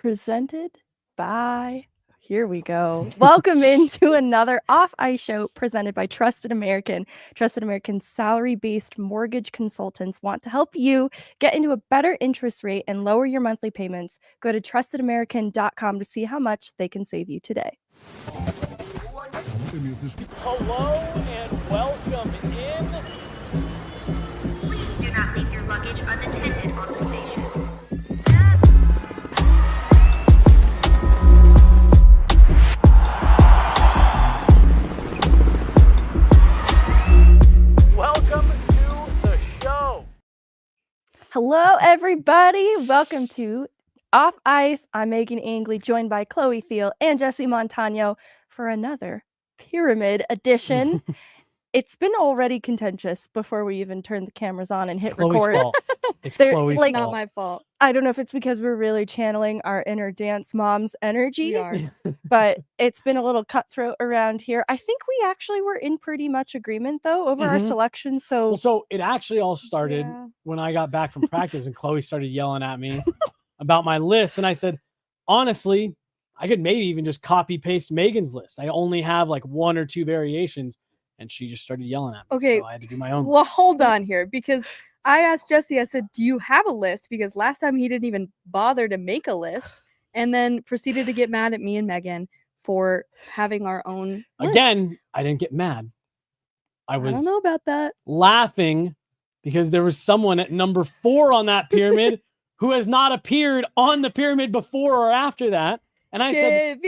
presented by, here we go. Welcome into another Off Ice show presented by Trusted American. Trusted American's salary-based mortgage consultants want to help you get into a better interest rate and lower your monthly payments. Go to trustedamerican.com to see how much they can save you today. Hello and welcome in. Please do not leave your luggage unattended on the station. Welcome to the show. Hello, everybody. Welcome to Off Ice. I'm MacKenzie Angley, joined by Chloe Theil and Jesse Montano for another Pyramid edition. It's been already contentious before we even turned the cameras on and hit Chloe's record. fault. It's They're, Chloe's like, fault. Not my fault. I don't know if it's because we're really channeling our inner dance mom's energy, We are. but it's been a little cutthroat around here. I think we actually were in pretty much agreement, though, over our Mhm. selection. Well, so it actually all started Yeah. when I got back from practice and Chloe started yelling at me about my list. And I said, honestly, I could maybe even just copy paste Megan's list. I only have like one or two variations. And she just started yelling at me. Okay, So I had to do my own. Well, hold on here because I asked Jesse, I said, do you have a list? Because last time he didn't even bother to make a list and then proceeded to get mad at me and Megan for having our own list. Again, I didn't get mad. I I was don't know about that. laughing because there was someone at number 4 on that pyramid who has not appeared on the pyramid before or after that. And I said,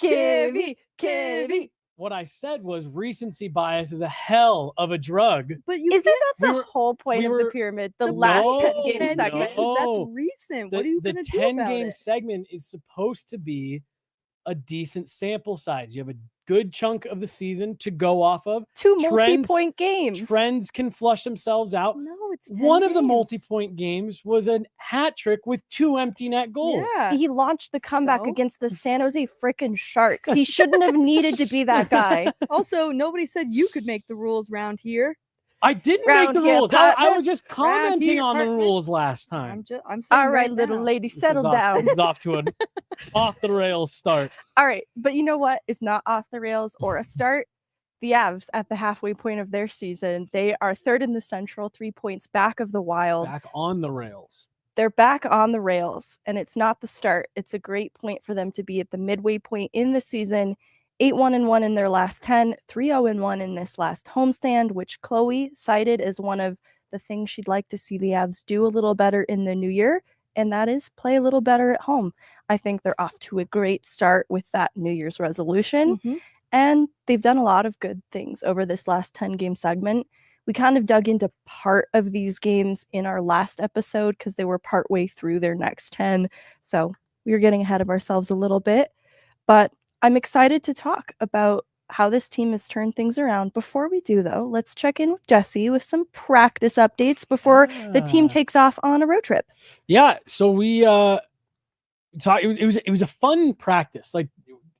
Kevy. what I said was recency bias is a hell of a drug. But you Isn't can't that we the were- whole point we of were- the pyramid? The the last No, 10 10 game games, segment. no. that's recent. What are you the going to do 10 about game it? segment is supposed to be a decent sample size. You have a good chunk of the season to go off of. 2 Trends- multi-point games. Trends can flush themselves out. No, it's 10 One of the games. multi-point games was a hat trick with 2 empty net goals. Yeah. He launched the comeback So? against the San Jose frickin' Sharks. He shouldn't have needed to be that guy. Also, nobody said you could make the rules round here. I didn't Round make the here, rules. I partner. was just commenting here, on the partner. rules last time. I'm saying All right, little now. lady, This is settle off- down. This is off to an off the rails start. All right, but you know what is not off the rails or a start? The Avs at the halfway point of their season. They are third in the Central, 3 points back of the Wild. Back on the rails. They're back on the rails, and it's not the start. It's a great point for them to be at the midway point in the season. 8-1-1 in their last 10, 3-0-1 in this last homestand, which Chloe cited as one of the things she'd like to see the Avs do a little better in the new year, and that is play a little better at home. I think they're off to a great start with that New Year's resolution, Mhm. and they've done a lot of good things over this last 10-game segment. We kind of dug into part of these games in our last episode because they were partway through their next 10, so we were getting ahead of ourselves a little bit, but I'm excited to talk about how this team has turned things around. Before we do, though, let's check in with Jesse with some practice updates before the team Ah. takes off on a road trip. Yeah, so we talked. It was a fun practice. Like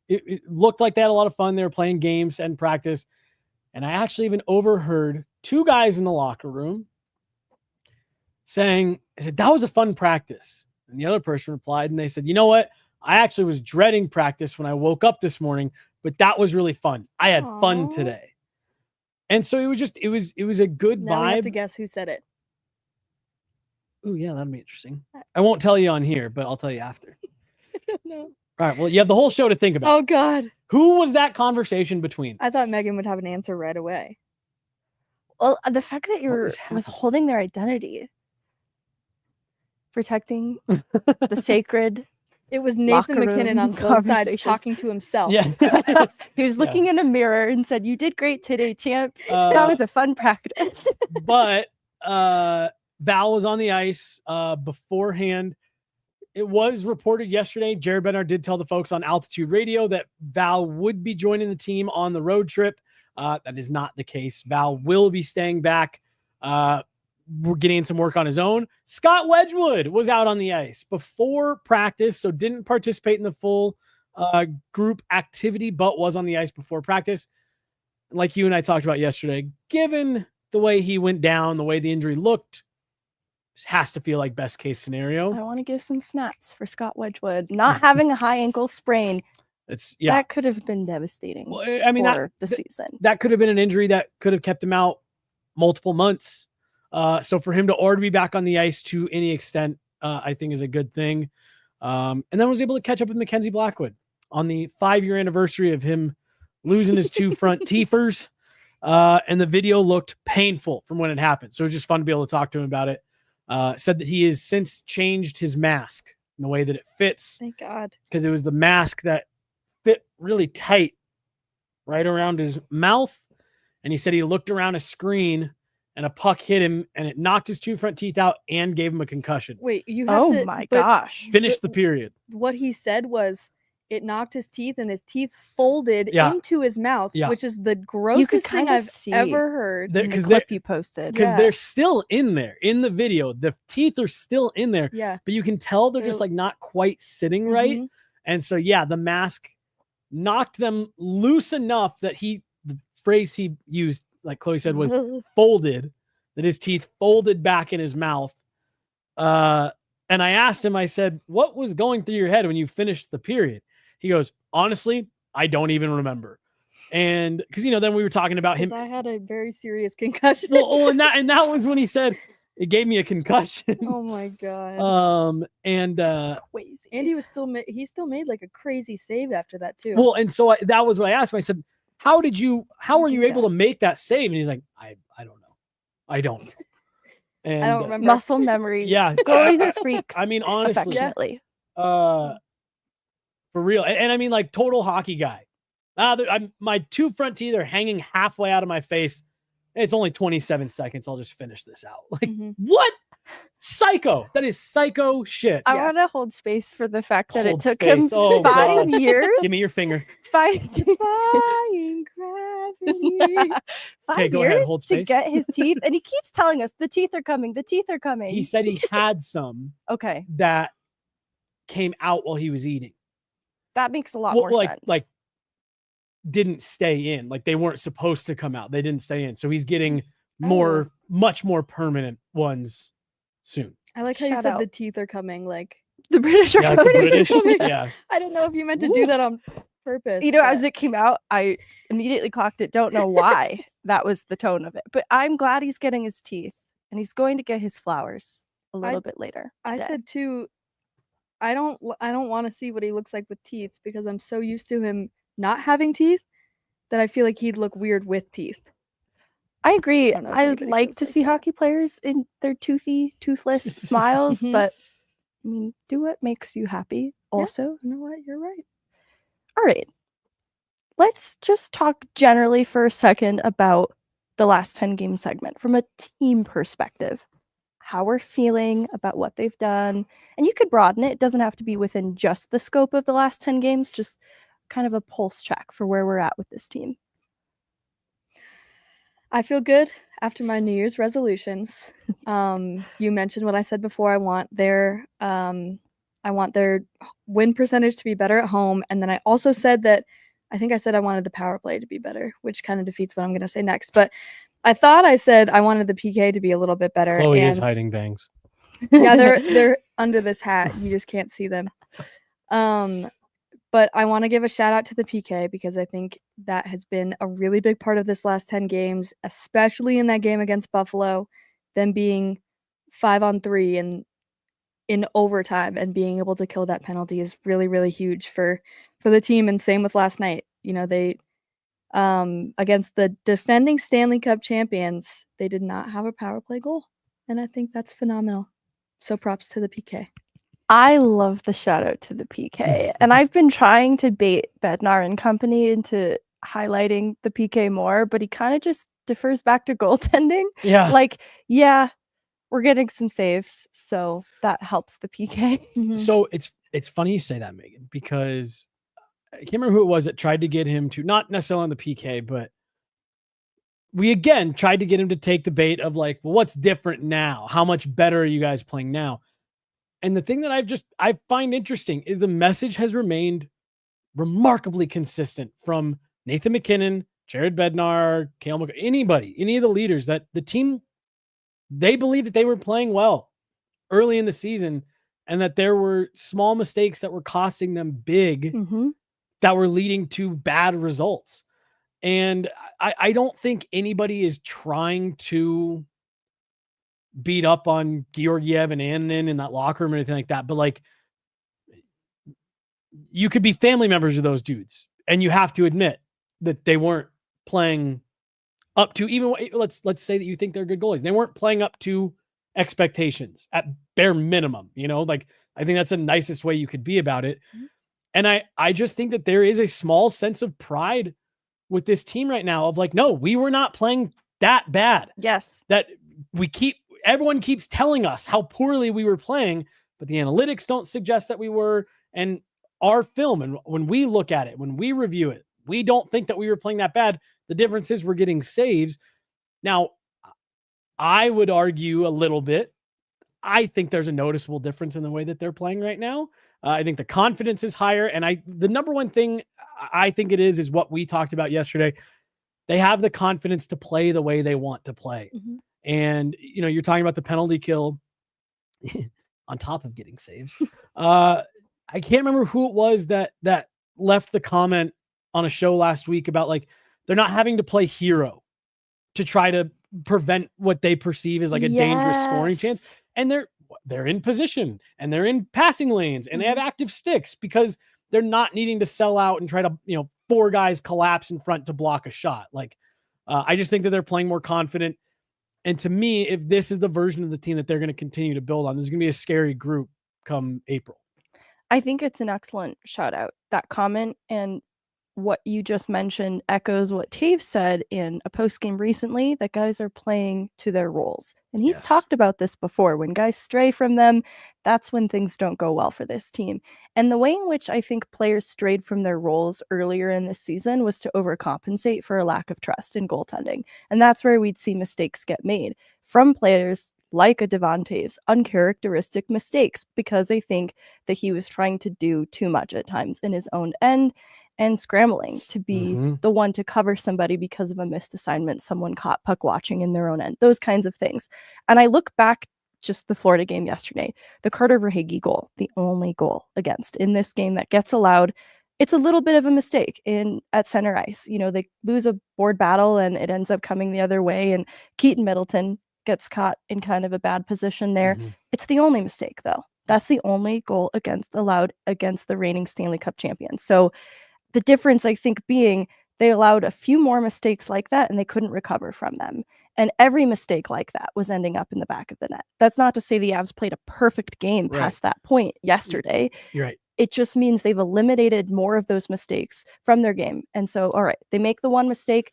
it looked like they had a lot of fun. They were playing games and practice, and I actually even overheard 2 guys in the locker room saying, "I said that was a fun practice," and the other person replied, and they said, "You know what? I actually was dreading practice when I woke up this morning, but that was really fun. I had fun Aw. today." And so it was a good Now we have vibe. to guess who said it. Ooh, yeah, that'd be interesting. I won't tell you on here, but I'll tell you after. No. All right. Well, you have the whole show to think about. Oh God. Who was that conversation between? I thought Megan would have an answer right away. Well, the fact that you're is happening? withholding their identity, protecting the sacred. It was Locker Nathan MacKinnon on room both sides conversations. talking to himself. Yeah. He was Yeah. looking in a mirror and said, "You did great today, champ. That Uh, was a fun practice." but Val was on the ice beforehand. It was reported yesterday. Jared Bednar did tell the folks on Altitude Radio that Val would be joining the team on the road trip. That is not the case. Val will be staying back. We're getting some work on his own. Scott Wedgwood was out on the ice before practice, so didn't participate in the full group activity, but was on the ice before practice. Like you and I talked about yesterday, given the way he went down, the way the injury looked, has to feel like best case scenario. I want to give some snaps for Scott Wedgwood. Not having a high ankle sprain, that could have been devastating Well, I mean, for the season. That could have been an injury that could have kept him out multiple months. So for him to be back on the ice to any extent, I think is a good thing. And then was able to catch up with MacKenzie Blackwood on the 5-year anniversary of him losing his 2 front teethers. And the video looked painful from when it happened. So it was just fun to be able to talk to him about it. Said that he has since changed his mask in the way that it fits. Thank God. Because it was the mask that fit really tight right around his mouth. And he said he looked around a screen and a puck hit him and it knocked his 2 front teeth out and gave him a concussion. Wait, you have to... Oh my gosh. Finished the period. What he said was it knocked his teeth and his teeth folded Yeah. into his mouth, Yeah. which is the You could grossest thing kinda I've see ever heard. In the clip you posted. Because Yeah. they're still in there in the video. The teeth are still in there, Yeah. but you can tell they're just They're- like not quite sitting right. Mhm. And so, yeah, the mask knocked them loose enough that the phrase he used, like Chloe said, was folded, that his teeth folded back in his mouth. And I asked him, I said, what was going through your head when you finished the period? He goes, honestly, I don't even remember. And because, then we were talking about him. 'Cause I had a very serious concussion. And that was when he said it gave me a concussion. Oh my God. And That's crazy. And he still made like a crazy save after that too. well, and so that was what I asked him. I said, how are you do able that? to make that save? And he's like, I don't know. I don't. And I don't remember. Muscle memory. yeah, Goalies are freaks. I mean, honestly, affectionately. for real. And I mean, like, total hockey guy. My 2 front teeth are hanging halfway out of my face. It's only 27 seconds. I'll just finish this out. Like, Mhm. what? Psycho. That is psycho shit. I Yeah. want to hold space for the fact that Hold it took space. him Oh, 5 God. years. Give me your finger. 5 Defying gravity. Yeah. 5 go ahead, years hold to space. get his teeth, and he keeps telling us the teeth are coming. The teeth are coming. He said he had some Okay, that came out while he was eating. that makes a lot Well, more like, sense. like didn't stay in. Like, they weren't supposed to come out. They didn't stay in. So he's getting much more permanent ones soon. I like how you Shout said out. the teeth are coming. Like, the British are Yeah, the coming. British. coming. Yeah. I didn't know if you meant to do that on purpose. You know, but- as it came out, I immediately clocked it. Don't know why that was the tone of it, but I'm glad he's getting his teeth, and he's going to get his flowers a little bit later. I today. said too, I don't want to see what he looks like with teeth because I'm so used to him not having teeth that I feel like he'd look weird with teeth. I agree. don't know if I anybody like feels to like see that. hockey players in their toothless smiles, Mhm. but I mean, do what makes you happy. Also, You know what? You're right. all right. Let's just talk generally for a second about the last 10 game segment from a team perspective. How we're feeling about what they've done. And you could broaden it. It doesn't have to be within just the scope of the last 10 games, just kind of a pulse check for where we're at with this team. I feel good after my New Year's resolutions. You mentioned what I said before. I want their win percentage to be better at home, and then I also said that I think I said I wanted the power play to be better, which kind of defeats what I'm going to say next. But I thought I said I wanted the PK to be a little bit better. Chloe is and- hiding bangs. yeah, they're under this hat. You just can't see them. But I want to give a shout out to the PK because I think that has been a really big part of this last 10 games, especially in that game against Buffalo, them being 5-on-3 and in overtime and being able to kill that penalty is really, really huge for the team. And same with last night. You know, they against the defending Stanley Cup champions, they did not have a power play goal. And I think that's phenomenal. So props to the PK. I love the shout out to the PK. And I've been trying to bait Bednar and company into highlighting the PK more, but he kind of just defers back to goaltending. Yeah. Like, yeah, we're getting some saves, so that helps the PK. So it's funny you say that, Megan, because I can't remember who it was that tried to get him to, not necessarily on the PK, but we again tried to get him to take the bait of like, well, what's different now? How much better are you guys playing now? And the thing that I find interesting is the message has remained remarkably consistent from Nathan MacKinnon, Jared Bednar, Cale McCarr, any of the leaders, that the team, they believe that they were playing well. early in the season, and that there were small mistakes that were costing them big, that were leading to bad results. And I don't think anybody is trying to beat up on Georgiev and Annunen in that locker room or anything like that. But like, you could be family members of those dudes, and you have to admit that they weren't playing up to, even let's say that you think they're good goalies. They weren't playing up to expectations at bare minimum, like, I think that's the nicest way you could be about it. And I just think that there is a small sense of pride with this team right now of like, no, we were not playing that bad. Yes. That everyone keeps telling us how poorly we were playing, but the analytics don't suggest that we were. And our film, and when we look at it, when we review it, we don't think that we were playing that bad. The difference is we're getting saves. Now, I would argue a little bit. I think there's a noticeable difference in the way that they're playing right now. I think the confidence is higher. And the number one thing I think it is what we talked about yesterday. They have the confidence to play the way they want to play. And, you're talking about the penalty kill on top of getting saves. I can't remember who it was that left the comment on a show last week about like, they're not having to play hero to try to prevent what they perceive as like a dangerous scoring chance. And they're in position, and they're in passing lanes, and they have active sticks because they're not needing to sell out and try to, 4 guys collapse in front to block a shot. Like, I just think that they're playing more confident. And to me, if this is the version of the team that they're going to continue to build on, this is going to be a scary group come April. I think it's an excellent shout out, that comment, and what you just mentioned echoes what Taves said in a post game recently, that guys are playing to their roles. And he's talked about this before. When guys stray from them, that's when things don't go well for this team. And the way in which I think players strayed from their roles earlier in this season was to overcompensate for a lack of trust in goaltending. And that's where we'd see mistakes get made from players like a Devon Taves, uncharacteristic mistakes, because I think that he was trying to do too much at times in his own end and scrambling to be the one to cover somebody because of a missed assignment, someone caught puck watching in their own end, those kinds of things. And I look back just the Florida game yesterday, the Carter Verhaeghe goal, the only goal against in this game that gets allowed. It's a little bit of a mistake at center ice. They lose a board battle and it ends up coming the other way, and Keaton Middleton gets caught in kind of a bad position there. It's the only mistake, though. That's the only goal allowed against the reigning Stanley Cup champions. So the difference, I think, being they allowed a few more mistakes like that and they couldn't recover from them. And every mistake like that was ending up in the back of the net. That's not to say the Avs played a perfect game past that point yesterday. You're right. It just means they've eliminated more of those mistakes from their game. And so, all right, they make the one mistake,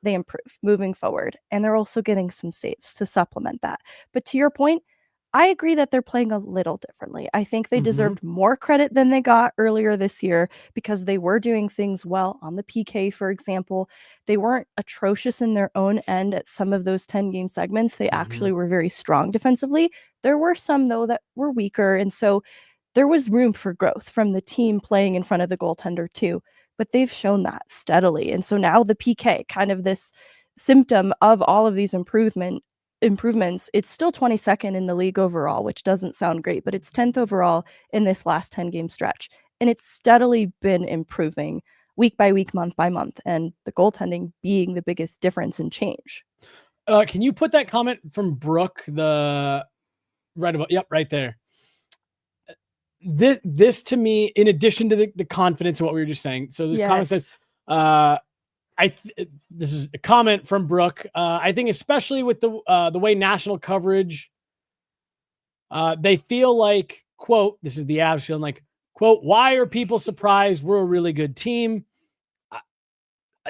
they improve moving forward. And they're also getting some saves to supplement that. But to your point, I agree that they're playing a little differently. I think they deserved more credit than they got earlier this year because they were doing things well on the PK, for example. They weren't atrocious in their own end at some of those 10-game segments. They actually were very strong defensively. There were some, though, that were weaker. And so there was room for growth from the team playing in front of the goaltender, too. But they've shown that steadily. And so now the PK, kind of this symptom of all of these improvements, it's still 22nd in the league overall, which doesn't sound great, but it's 10th overall in this last 10-game stretch. And it's steadily been improving week by week, month by month, and the goaltending being the biggest difference and change. Can you put that comment from Brooke, right there. This to me, in addition to the confidence of what we were just saying. So the comment says, this is a comment from Brooke. I think especially with the way national coverage, they feel like, quote, this is the Avs feeling like, quote, why are people surprised? We're a really good team.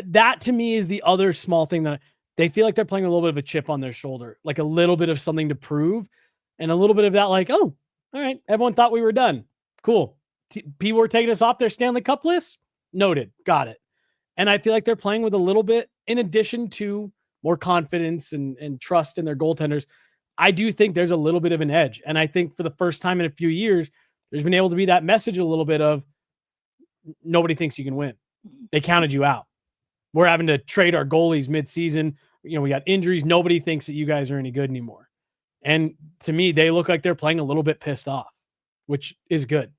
That to me is the other small thing that they feel like they're playing a little bit of a chip on their shoulder, like a little bit of something to prove and a little bit of that, like, oh, all right, everyone thought we were done. Cool. People were taking us off their Stanley Cup list. Noted. Got it. And I feel like they're playing with a little bit, in addition to more confidence and trust in their goaltenders. I do think there's a little bit of an edge. And I think for the first time in a few years, there's been able to be that message a little bit of nobody thinks you can win. They counted you out. We're having to trade our goalies mid-season. We got injuries. Nobody thinks that you guys are any good anymore. And to me, they look like they're playing a little bit pissed off, which is good.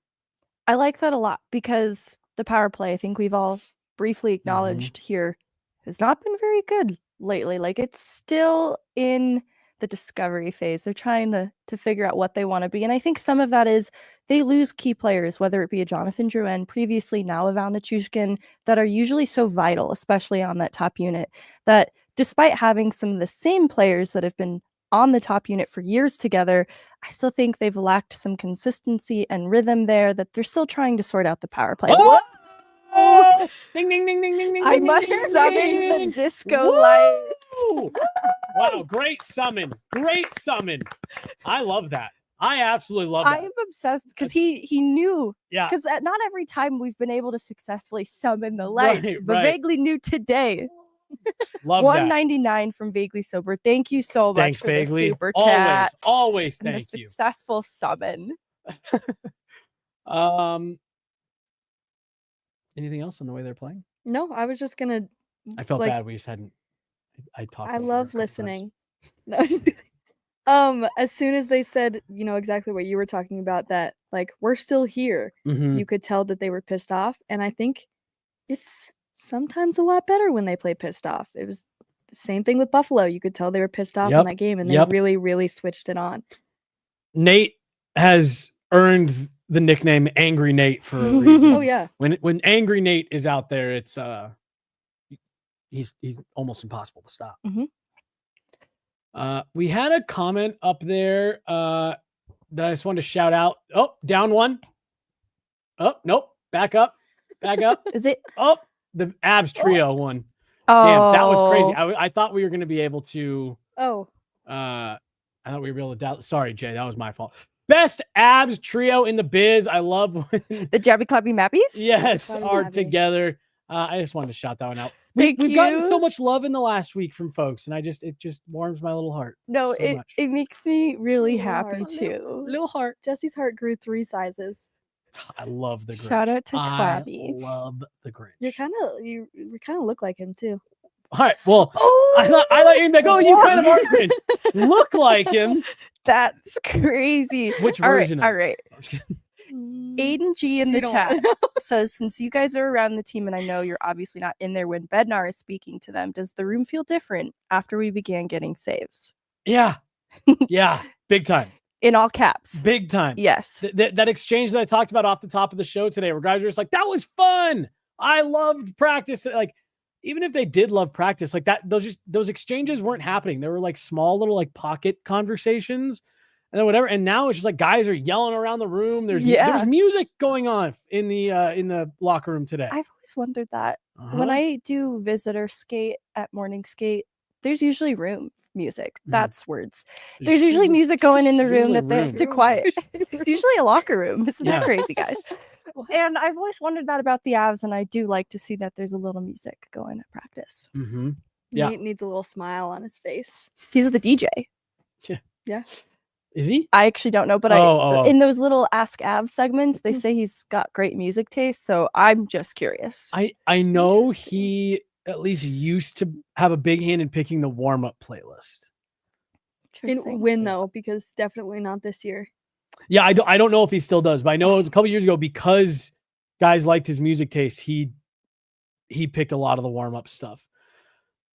I like that a lot because the power play, I think we've all briefly acknowledged here, has not been very good lately. Like it's still in the discovery phase. They're trying to figure out what they want to be. And I think some of that is they lose key players, whether it be a Jonathan Drouin, previously now a Val Nichushkin, that are usually so vital, especially on that top unit, that despite having some of the same players that have been on the top unit for years together, I still think they've lacked some consistency and rhythm there, that they're still trying to sort out the power play. Oh! Ding, ding, ding, ding, ding, ding. I ding, must ding, summon ding. the disco Woo! lights. Wow, great summon. Great summon. I love that. I absolutely love that. I am obsessed because he knew. Yeah. Because not every time we've been able to successfully summon the lights, Right, but right. vaguely knew today. Love that. $1.99 from Vaguely Sober. Thank you so much Thanks, for Vaguely. the super chat. Always and thank the you. successful summon. Anything else on the way they're playing? No, I was just gonna. I felt like, bad we just hadn't. I talked. I over love her a couple listening. As soon as they said, exactly what you were talking about, that like we're still here, times. Mhm. you could tell that they were pissed off, and I think it's sometimes a lot better when they play pissed off. It was the same thing with Buffalo. You could tell they were pissed off in Yep, that game, and yep. they really, really switched it on. Nate has earned the nickname Angry Nate for a reason. Oh yeah, When Angry Nate is out there, it's he's almost impossible to stop. Mhm. We had a comment up there that I just wanted to shout out. Oh, down one. Oh, nope. Back up. Is it? Oh, the Avs trio one. Oh, Damn, that was crazy. I thought we were going to be able to. oh, I thought we were able to doubt. Sorry, Jay, that was my fault. Best Avs trio in the biz. I love when the Jabby Clappy Mappies? yes Clappy are Mappy. together. I just wanted to shout that one out. Thank We've gotten you. so much love in the last week from folks, and it just warms my little heart. No, so it much. makes me really Little happy heart. too. Little heart. Jesse's heart grew 3 sizes. I love the Grinch. Shout out to I Clappy. love the Grinch. You kind of look like him too. All right. Well, I thought you were like, oh, you kind of are Grinch. Look like him. That's crazy. Which All right, version? all right. I'm just kidding. Aiden G in You the don't chat wanna know. says, since you guys are around the team and I know you're obviously not in there when Bednar is speaking to them, does the room feel different after we began getting saves? Yeah. Yeah. Big time. In all caps. Big time. Yes. That exchange that I talked about off the top of the show today, where guys are just like, that was fun. I loved practice. Like, even if they did love practice, like that, those exchanges weren't happening. There were like small little like pocket conversations and then whatever. And now it's just like guys are yelling around the room. There's music going on in the locker room today. I've always wondered that. When I do visitor skate at morning skate, there's usually room music. That's words. There's usually music going in the room that they have to quiet. It's usually a locker room. Isn't that crazy, guys? And I've always wondered that about the Avs, and I do like to see that there's a little music going at practice. Mm-hmm. Yeah. Nate needs a little smile on his face. He's the DJ. Yeah. Is he? I actually don't know, but in those little Ask Avs segments, they say he's got great music taste, so I'm just curious. I know he at least used to have a big hand in picking the warm-up playlist. In win though, because definitely not this year. Yeah, I don't know if he still does, but I know it was a couple years ago because guys liked his music taste. He picked a lot of the warm-up stuff.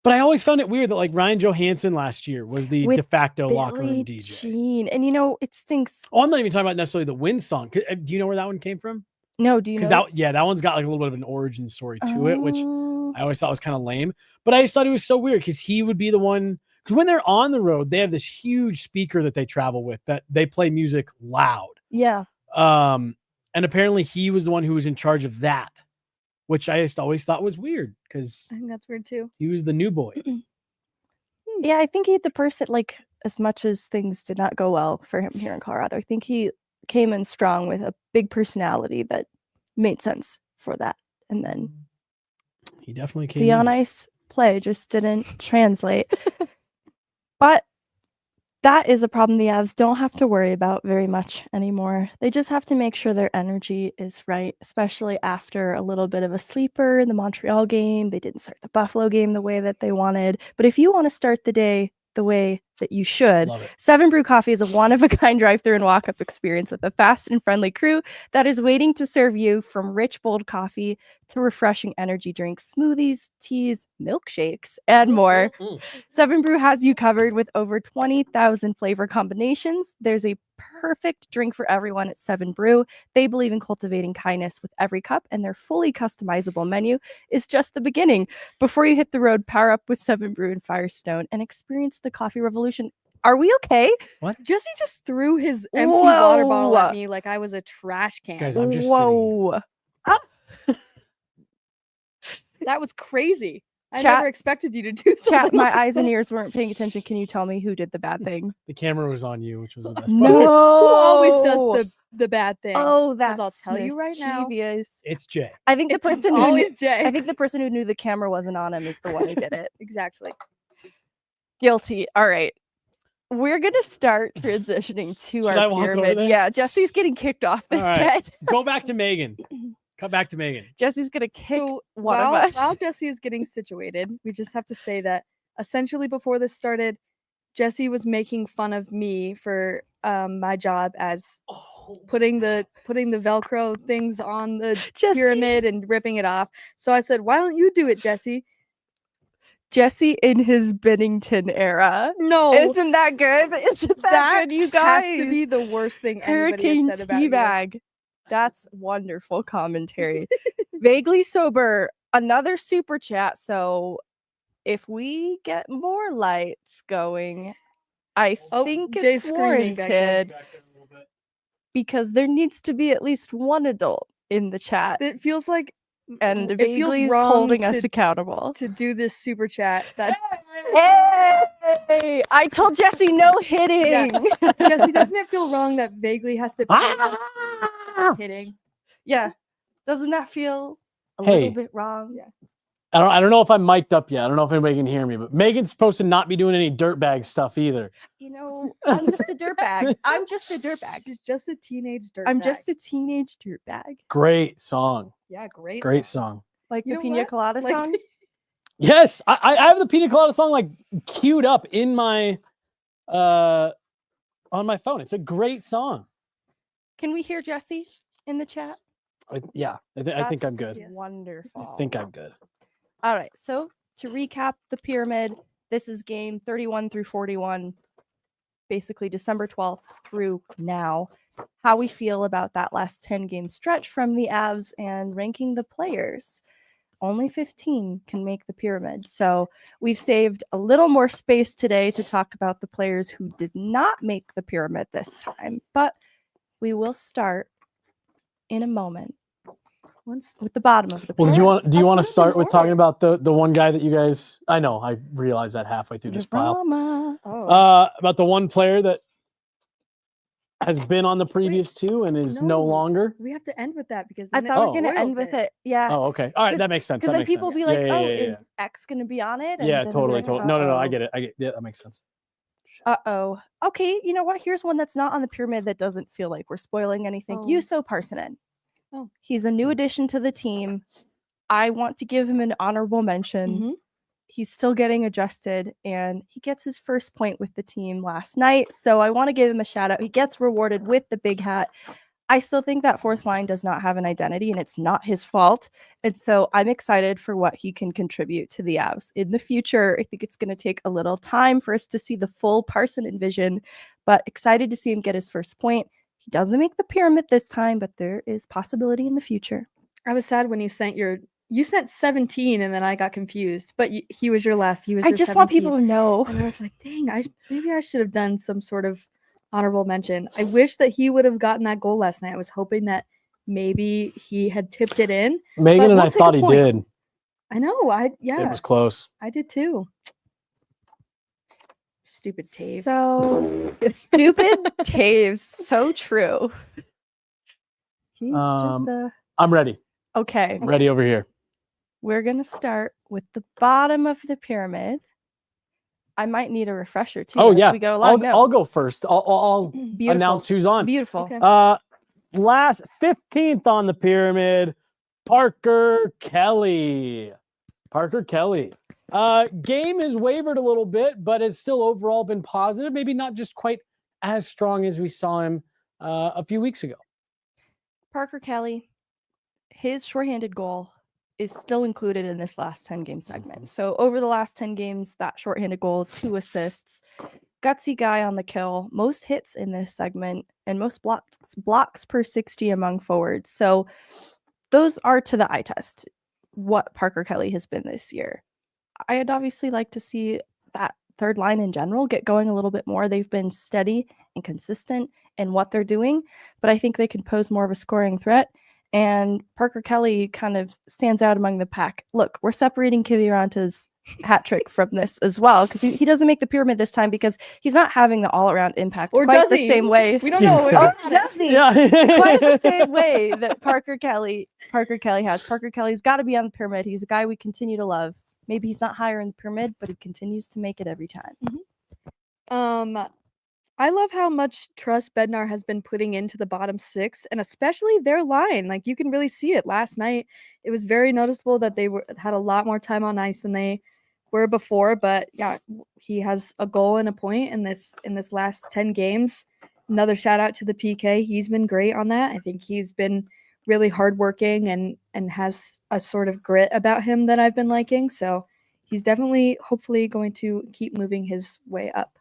But I always found it weird that like Ryan Johansson last year was the de facto locker room DJ. Jean. And it stinks. Oh, I'm not even talking about necessarily the win song. Do you know where that one came from? No, do you know? Because that one's got like a little bit of an origin story to it, which I always thought was kind of lame. But I just thought it was so weird because he would be the one. Because when they're on the road, they have this huge speaker that they travel with that they play music loud. Yeah. And apparently he was the one who was in charge of that, which I just always thought was weird because I think that's weird too. he was the new boy. Yeah, I think he had the person, like, as much as things did not go well for him here in Colorado, I think he came in strong with a big personality that made sense for that. And then he definitely came. The on ice play just didn't translate. But that is a problem the Avs don't have to worry about very much anymore. They just have to make sure their energy is right, especially after a little bit of a sleeper in the Montreal game. They didn't start the Buffalo game the way that they wanted. But if you want to start the day the way that you should. Love it. 7 Brew Coffee is a one-of-a-kind drive-through and walk-up experience with a fast and friendly crew that is waiting to serve you, from rich, bold coffee to refreshing energy drinks, smoothies, teas, milkshakes, and more. 7 Brew has you covered with over 20,000 flavor combinations. There's a perfect drink for everyone at 7 Brew. They believe in cultivating kindness with every cup, and their fully customizable menu is just the beginning. Before you hit the road, power up with 7 Brew and Firestone and experience the coffee revolution. Are we okay? Jesse just threw his empty water bottle at Whoa. me like I was a trash can. Guys, I'm just sitting here. That was crazy. I Chat- never expected you to do something. Chat, my like eyes and that. ears weren't paying attention. Can you tell me who did the bad thing? The camera was on you, which was the best No. part. Who always does the bad thing? Oh, 'Cause that's I'll tell you right now. mischievous. It's Jay. I think the It's person who always Jay. I think the person who knew the camera wasn't on him is the one who did it. Exactly. Guilty. All right. We're gonna start transitioning to Should I our walk over pyramid. there? Yeah, Jesse's getting kicked off the All right. set. Go back to Megan. Cut back to Megan. Jesse's gonna kick So one of while, us. while Jesse is getting situated, we just have to say that essentially before this started, Jesse was making fun of me for my job as putting the Velcro things on the Jesse, pyramid and ripping it off. So I said, "Why don't you do it, Jesse?" Jesse in his Bennington era. No, Isn't that good? Isn't that good, you guys? has to be the worst thing anybody Hurricane has said about you. teabag. That's wonderful commentary. Vaguely sober. Another super chat. So if we get more lights going, I Oh, think Jay's it's screaming back there. warranted because there needs to be at least one adult in the chat, It feels like and it feels Vaguely's wrong holding us to- accountable. to do this super chat. That's Hey! I told Jesse no hitting. Jesse. Doesn't it feel wrong that Vaguely has to pay us hitting? Yeah. Doesn't that feel a Hey. little bit wrong? Yeah. I don't know if I'm mic'd up yet. I don't know if anybody can hear me, but Megan's supposed to not be doing any dirtbag stuff either. You know, I'm just a dirtbag. I'm just a dirtbag. He's just a teenage dirt. I'm just a teenage dirtbag. Great song. yeah, great. Great song. Like You the know Pina what? Colada Like- song. Yes, I have the Pina Colada song like queued up in my on my phone. It's a great song. Can we hear Jesse in the chat? I think I'm good. Yes. Wonderful. I think I'm good. All right. So to recap the pyramid, this is game 31 through 41, basically December 12th through now. How we feel about that last 10 game stretch from the Avs and ranking the players. Only 15 can make the pyramid. So we've saved a little more space today to talk about the players who did not make the pyramid this time. But we will start in a moment Once with the bottom of the Well, pyramid. do you want to put it in start with talking order. about the one guy that you guys? I know I realized that halfway through this pile. Drama. About the one player that has been on the previous two and is no no. longer. we have to end with that because I then it thought we Oh. were going to end spoils with it. Yeah. Oh, okay. All right, 'Cause- that makes sense. Because That then makes people sense. be like, Yeah, yeah, oh, yeah, yeah, is X going to be on it? And yeah, then they're totally, like, totally. No, I "Uh-oh." get it. Yeah, that makes sense. Uh-oh. Okay, you know what? Here's one that's not on the pyramid that doesn't feel like we're spoiling anything. Oh. Yuso Parsonen. Oh. He's a new addition to the team. I want to give him an honorable mention. Mhm. He's still getting adjusted, and he gets his first point with the team last night. So I want to give him a shout out. He gets rewarded with the big hat. I still think that fourth line does not have an identity, and it's not his fault. And so I'm excited for what he can contribute to the Avs in the future. I think it's going to take a little time for us to see the full Parsonen vision, but excited to see him get his first point. He doesn't make the pyramid this time, but there is possibility in the future. I was sad when you sent 17 and then I got confused. But he was your last. He was. I your just want 17. people to know. And I was like, dang, maybe I should have done some sort of honorable mention. I wish that he would have gotten that goal last night. I was hoping that maybe he had tipped it in. Megan and we'll I take a thought he point. did. I know. It was close. I did too. Stupid Taves. So stupid Taves. So true. He's Um, just a I'm ready. okay. Ready over here. We're gonna start with the bottom of the pyramid. I might need a refresher too. Oh as yeah, we go along. I'll go first. I'll Beautiful. announce who's on. Beautiful. Okay. Last 15th on the pyramid, Parker Kelly. Parker Kelly. Game has wavered a little bit, but has still overall been positive. Maybe not just quite as strong as we saw him a few weeks ago. Parker Kelly, his shorthanded goal is still included in this last 10 game segment. So over the last 10 games, that shorthanded goal, 2 assists, gutsy guy on the kill, most hits in this segment, and most blocks per 60 among forwards. So those are to the eye test what Parker Kelly has been this year. I'd obviously like to see that third line in general get going a little bit more. They've been steady and consistent in what they're doing, but I think they can pose more of a scoring threat. And Parker Kelly kind of stands out among the pack. Look, we're separating Kiviranta's hat trick from this as well, because he doesn't make the pyramid this time because he's not having the all-around impact Or quite does the he? same way. We don't know. Or does he? Yeah. Quite the same way that Parker Kelly has. Parker Kelly's got to be on the pyramid. He's a guy we continue to love. Maybe he's not higher in the pyramid, but he continues to make it every time. I love how much trust Bednar has been putting into the bottom 6, and especially their line. Like, you can really see it last night. It was very noticeable that they had a lot more time on ice than they were before. But yeah, he has a goal and a point in this last 10 games. Another shout out to the PK. He's been great on that. I think he's been really hardworking and has a sort of grit about him that I've been liking. So he's definitely, hopefully, going to keep moving his way up.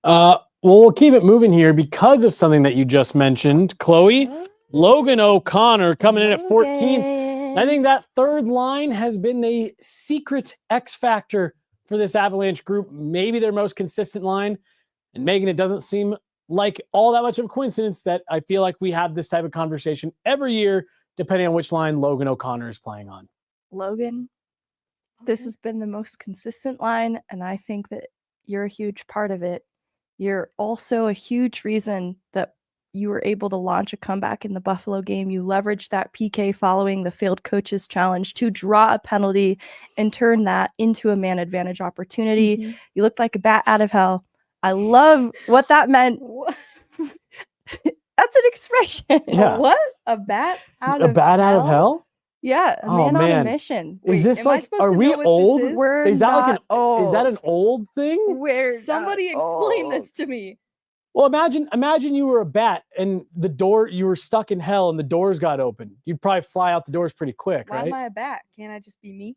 Well, we'll keep it moving here because of something that you just mentioned, Chloe. Logan O'Connor coming in at 14th. I think that third line has been the secret X factor for this Avalanche group. Maybe their most consistent line. And Megan, it doesn't seem like all that much of a coincidence that I feel like we have this type of conversation every year, depending on which line Logan O'Connor is playing on. Logan, this has been the most consistent line, and I think that you're a huge part of it. You're also a huge reason that you were able to launch a comeback in the Buffalo game. You leveraged that PK following the failed coaches challenge to draw a penalty and turn that into a man advantage opportunity. Mm-hmm. You looked like a bat out of hell. I love what that meant. That's an expression. Yeah. What? A bat out of bat out of hell? Yeah, a man on a mission. Is this am I like, supposed are to we know what this old? is? We're Is that like not old. Is that an old thing? We're Somebody explain this to me. Well, imagine you were a bat and you were stuck in hell and the doors got open. You'd probably fly out the doors pretty quick, Why right? am I a bat? Can't I just be me?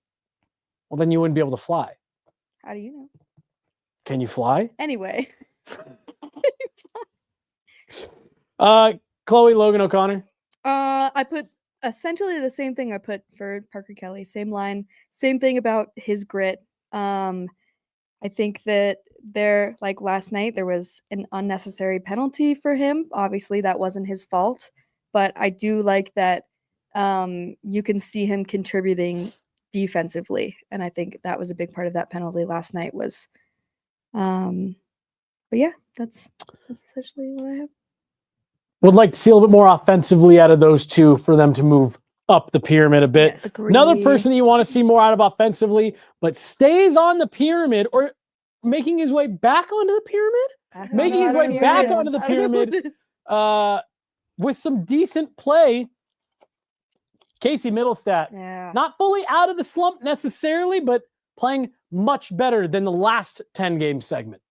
Well, then you wouldn't be able to fly. How do you know? Can you fly? Anyway. Chloe, Logan O'Connor. I put essentially the same thing I put for Parker Kelly. Same line, same thing about his grit. I think that like last night, there was an unnecessary penalty for him. Obviously, that wasn't his fault, but I do like that you can see him contributing defensively, and I think that was a big part of that penalty last night. Was, but yeah, that's essentially what I have. Would like to see a little bit more offensively out of those two for them to move up the pyramid a bit. Yes. Another person that you want to see more out of offensively, but stays on the pyramid or making his way back onto the pyramid, making his way back onto the pyramid with some decent play. Casey Middlestat, not fully out of the slump necessarily, but playing much better than the last 10 game segment.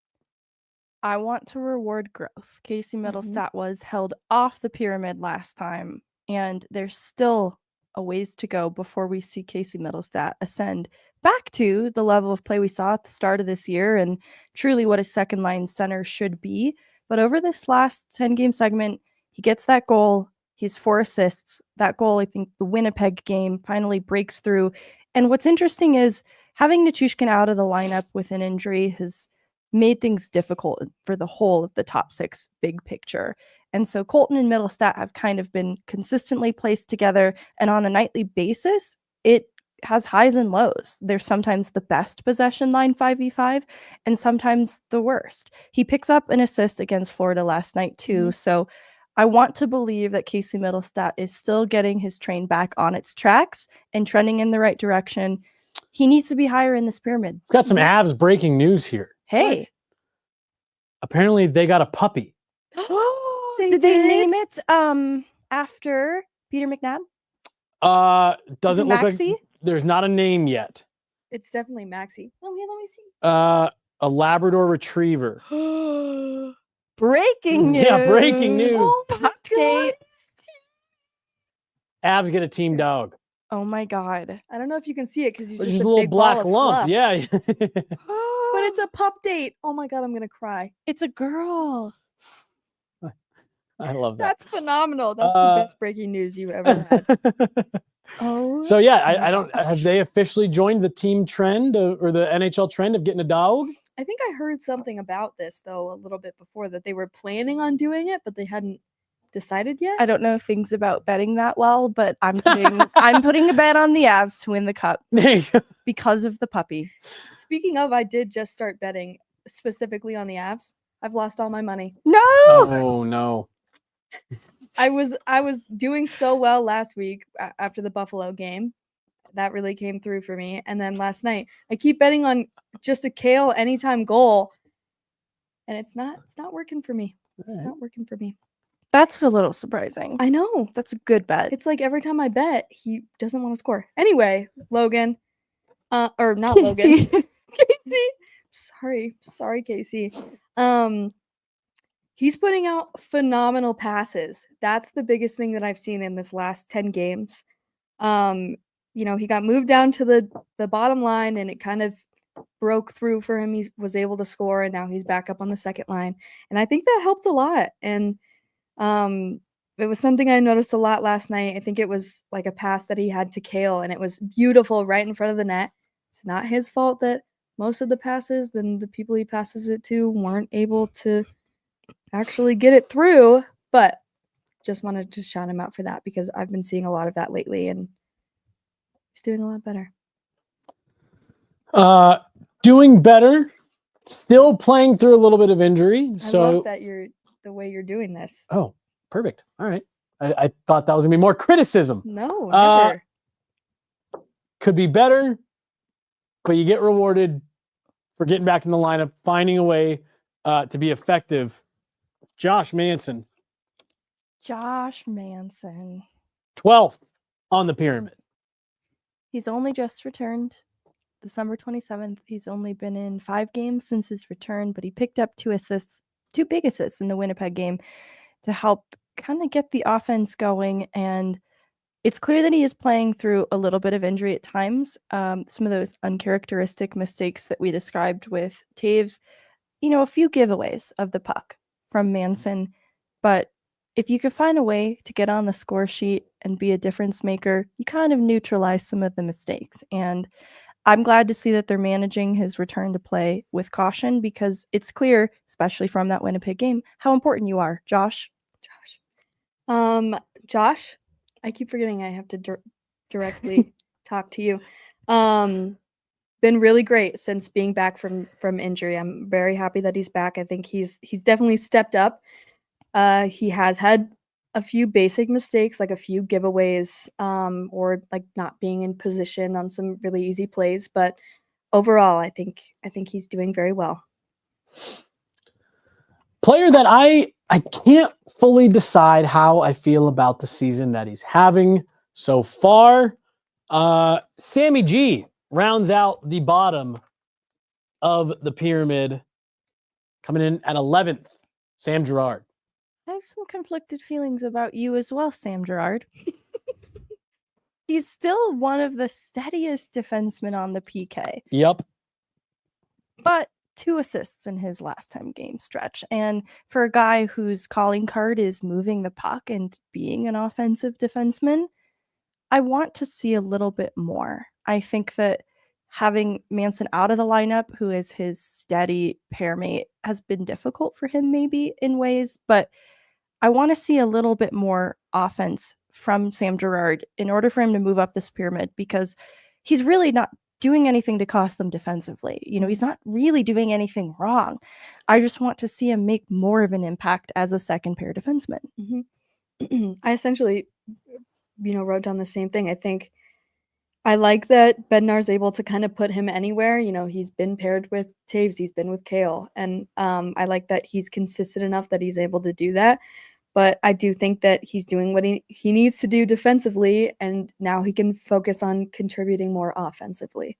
I want to reward growth. Casey Middlestat was held off the pyramid last time, and there's still a ways to go before we see Casey Middlestat ascend back to the level of play we saw at the start of this year and truly what a second line center should be. But over this last 10 game segment, he gets that goal. He's 4 assists. That goal, I think the Winnipeg game finally breaks through. And what's interesting is having Nichushkin out of the lineup with an injury has made things difficult for the whole of the top 6 big picture. And so Colton and Middlestat have kind of been consistently placed together, and on a nightly basis, it has highs and lows. There's sometimes the best possession line 5v5 and sometimes the worst. He picks up an assist against Florida last night too. So I want to believe that Casey Middlestat is still getting his train back on its tracks and trending in the right direction. He needs to be higher in this pyramid. We've got some Avs breaking news here. Hey. What? Apparently they got a puppy. Did they name it after Peter McNabb? Doesn't look Maxie? like there's not a name yet. It's definitely Maxie. Let me see. A Labrador Retriever. Breaking news. Yeah, breaking news. Oh my Update. Avs get a team dog. Oh my god. I don't know if you can see it because he's Which just is a a little big black ball of lump. fluff. Yeah. But it's a pup date. Oh my god, I'm gonna cry. It's a girl. I love that. That's phenomenal. That's the best breaking news you've ever had. Oh. So yeah, I don't. Have they officially joined the team trend or the NHL trend of getting a dog? I think I heard something about this though a little bit before that they were planning on doing it, but they hadn't decided yet. I don't know things about betting that well, but I'm putting a bet on the Avs to win the cup There you go. because of the puppy. Speaking of, I did just start betting specifically on the Avs. I've lost all my money. No. Oh no. I was doing so well last week after the Buffalo game. That really came through for me. And then last night, I keep betting on just a Kale anytime goal, and it's not working for me. It's not working for me. That's a little surprising. I know. That's a good bet. It's like every time I bet, he doesn't want to score. Anyway, Logan, or not Logan, Casey. Sorry, Casey. He's putting out phenomenal passes. That's the biggest thing that I've seen in this last 10 games. He got moved down to the bottom line and it kind of broke through for him. He was able to score and now he's back up on the second line. And I think that helped a lot. And it was something I noticed a lot last night. I think it was like a pass that he had to Kale and it was beautiful right in front of the net. It's not his fault that most of the passes, then the people he passes it to weren't able to actually get it through, but just wanted to shout him out for that because I've been seeing a lot of that lately and he's doing a lot better. Doing better, still playing through a little bit of injury. I love that the way you're doing this. Oh, perfect. All right. I thought that was gonna be more criticism. No, never. Could be better, but you get rewarded for getting back in the lineup, finding a way to be effective. Josh Manson. 12th on the pyramid. He's only just returned December 27th. He's only been in 5 games since his return, but he picked up 2 big assists in the Winnipeg game to help kind of get the offense going. And it's clear that he is playing through a little bit of injury at times. Some of those uncharacteristic mistakes that we described with Taves, a few giveaways of the puck from Manson. But if you could find a way to get on the score sheet and be a difference maker, you kind of neutralize some of the mistakes. And I'm glad to see that they're managing his return to play with caution because it's clear, especially from that Winnipeg game, how important you are, Josh. Josh, I keep forgetting I have to directly talk to you. Been really great since being back from injury. I'm very happy that he's back. I think he's definitely stepped up. He has had a few basic mistakes, like a few giveaways, or like not being in position on some really easy plays. But overall, I think he's doing very well. Player that I can't fully decide how I feel about the season that he's having so far. Sammy G rounds out the bottom of the pyramid, coming in at 11th. Sam Girard. I have some conflicted feelings about you as well, Sam Girard. He's still one of the steadiest defensemen on the PK. Yep. But 2 assists in his last 10 game stretch. And for a guy whose calling card is moving the puck and being an offensive defenseman, I want to see a little bit more. I think that having Manson out of the lineup, who is his steady pair mate, has been difficult for him maybe in ways, but I want to see a little bit more offense from Sam Girard in order for him to move up this pyramid because he's really not doing anything to cost them defensively. He's not really doing anything wrong. I just want to see him make more of an impact as a second pair defenseman. Mm-hmm. I essentially, wrote down the same thing. I think I like that Bednar's able to kind of put him anywhere. He's been paired with Taves, he's been with Kale, and I like that he's consistent enough that he's able to do that. But I do think that he's doing what he needs to do defensively, and now he can focus on contributing more offensively.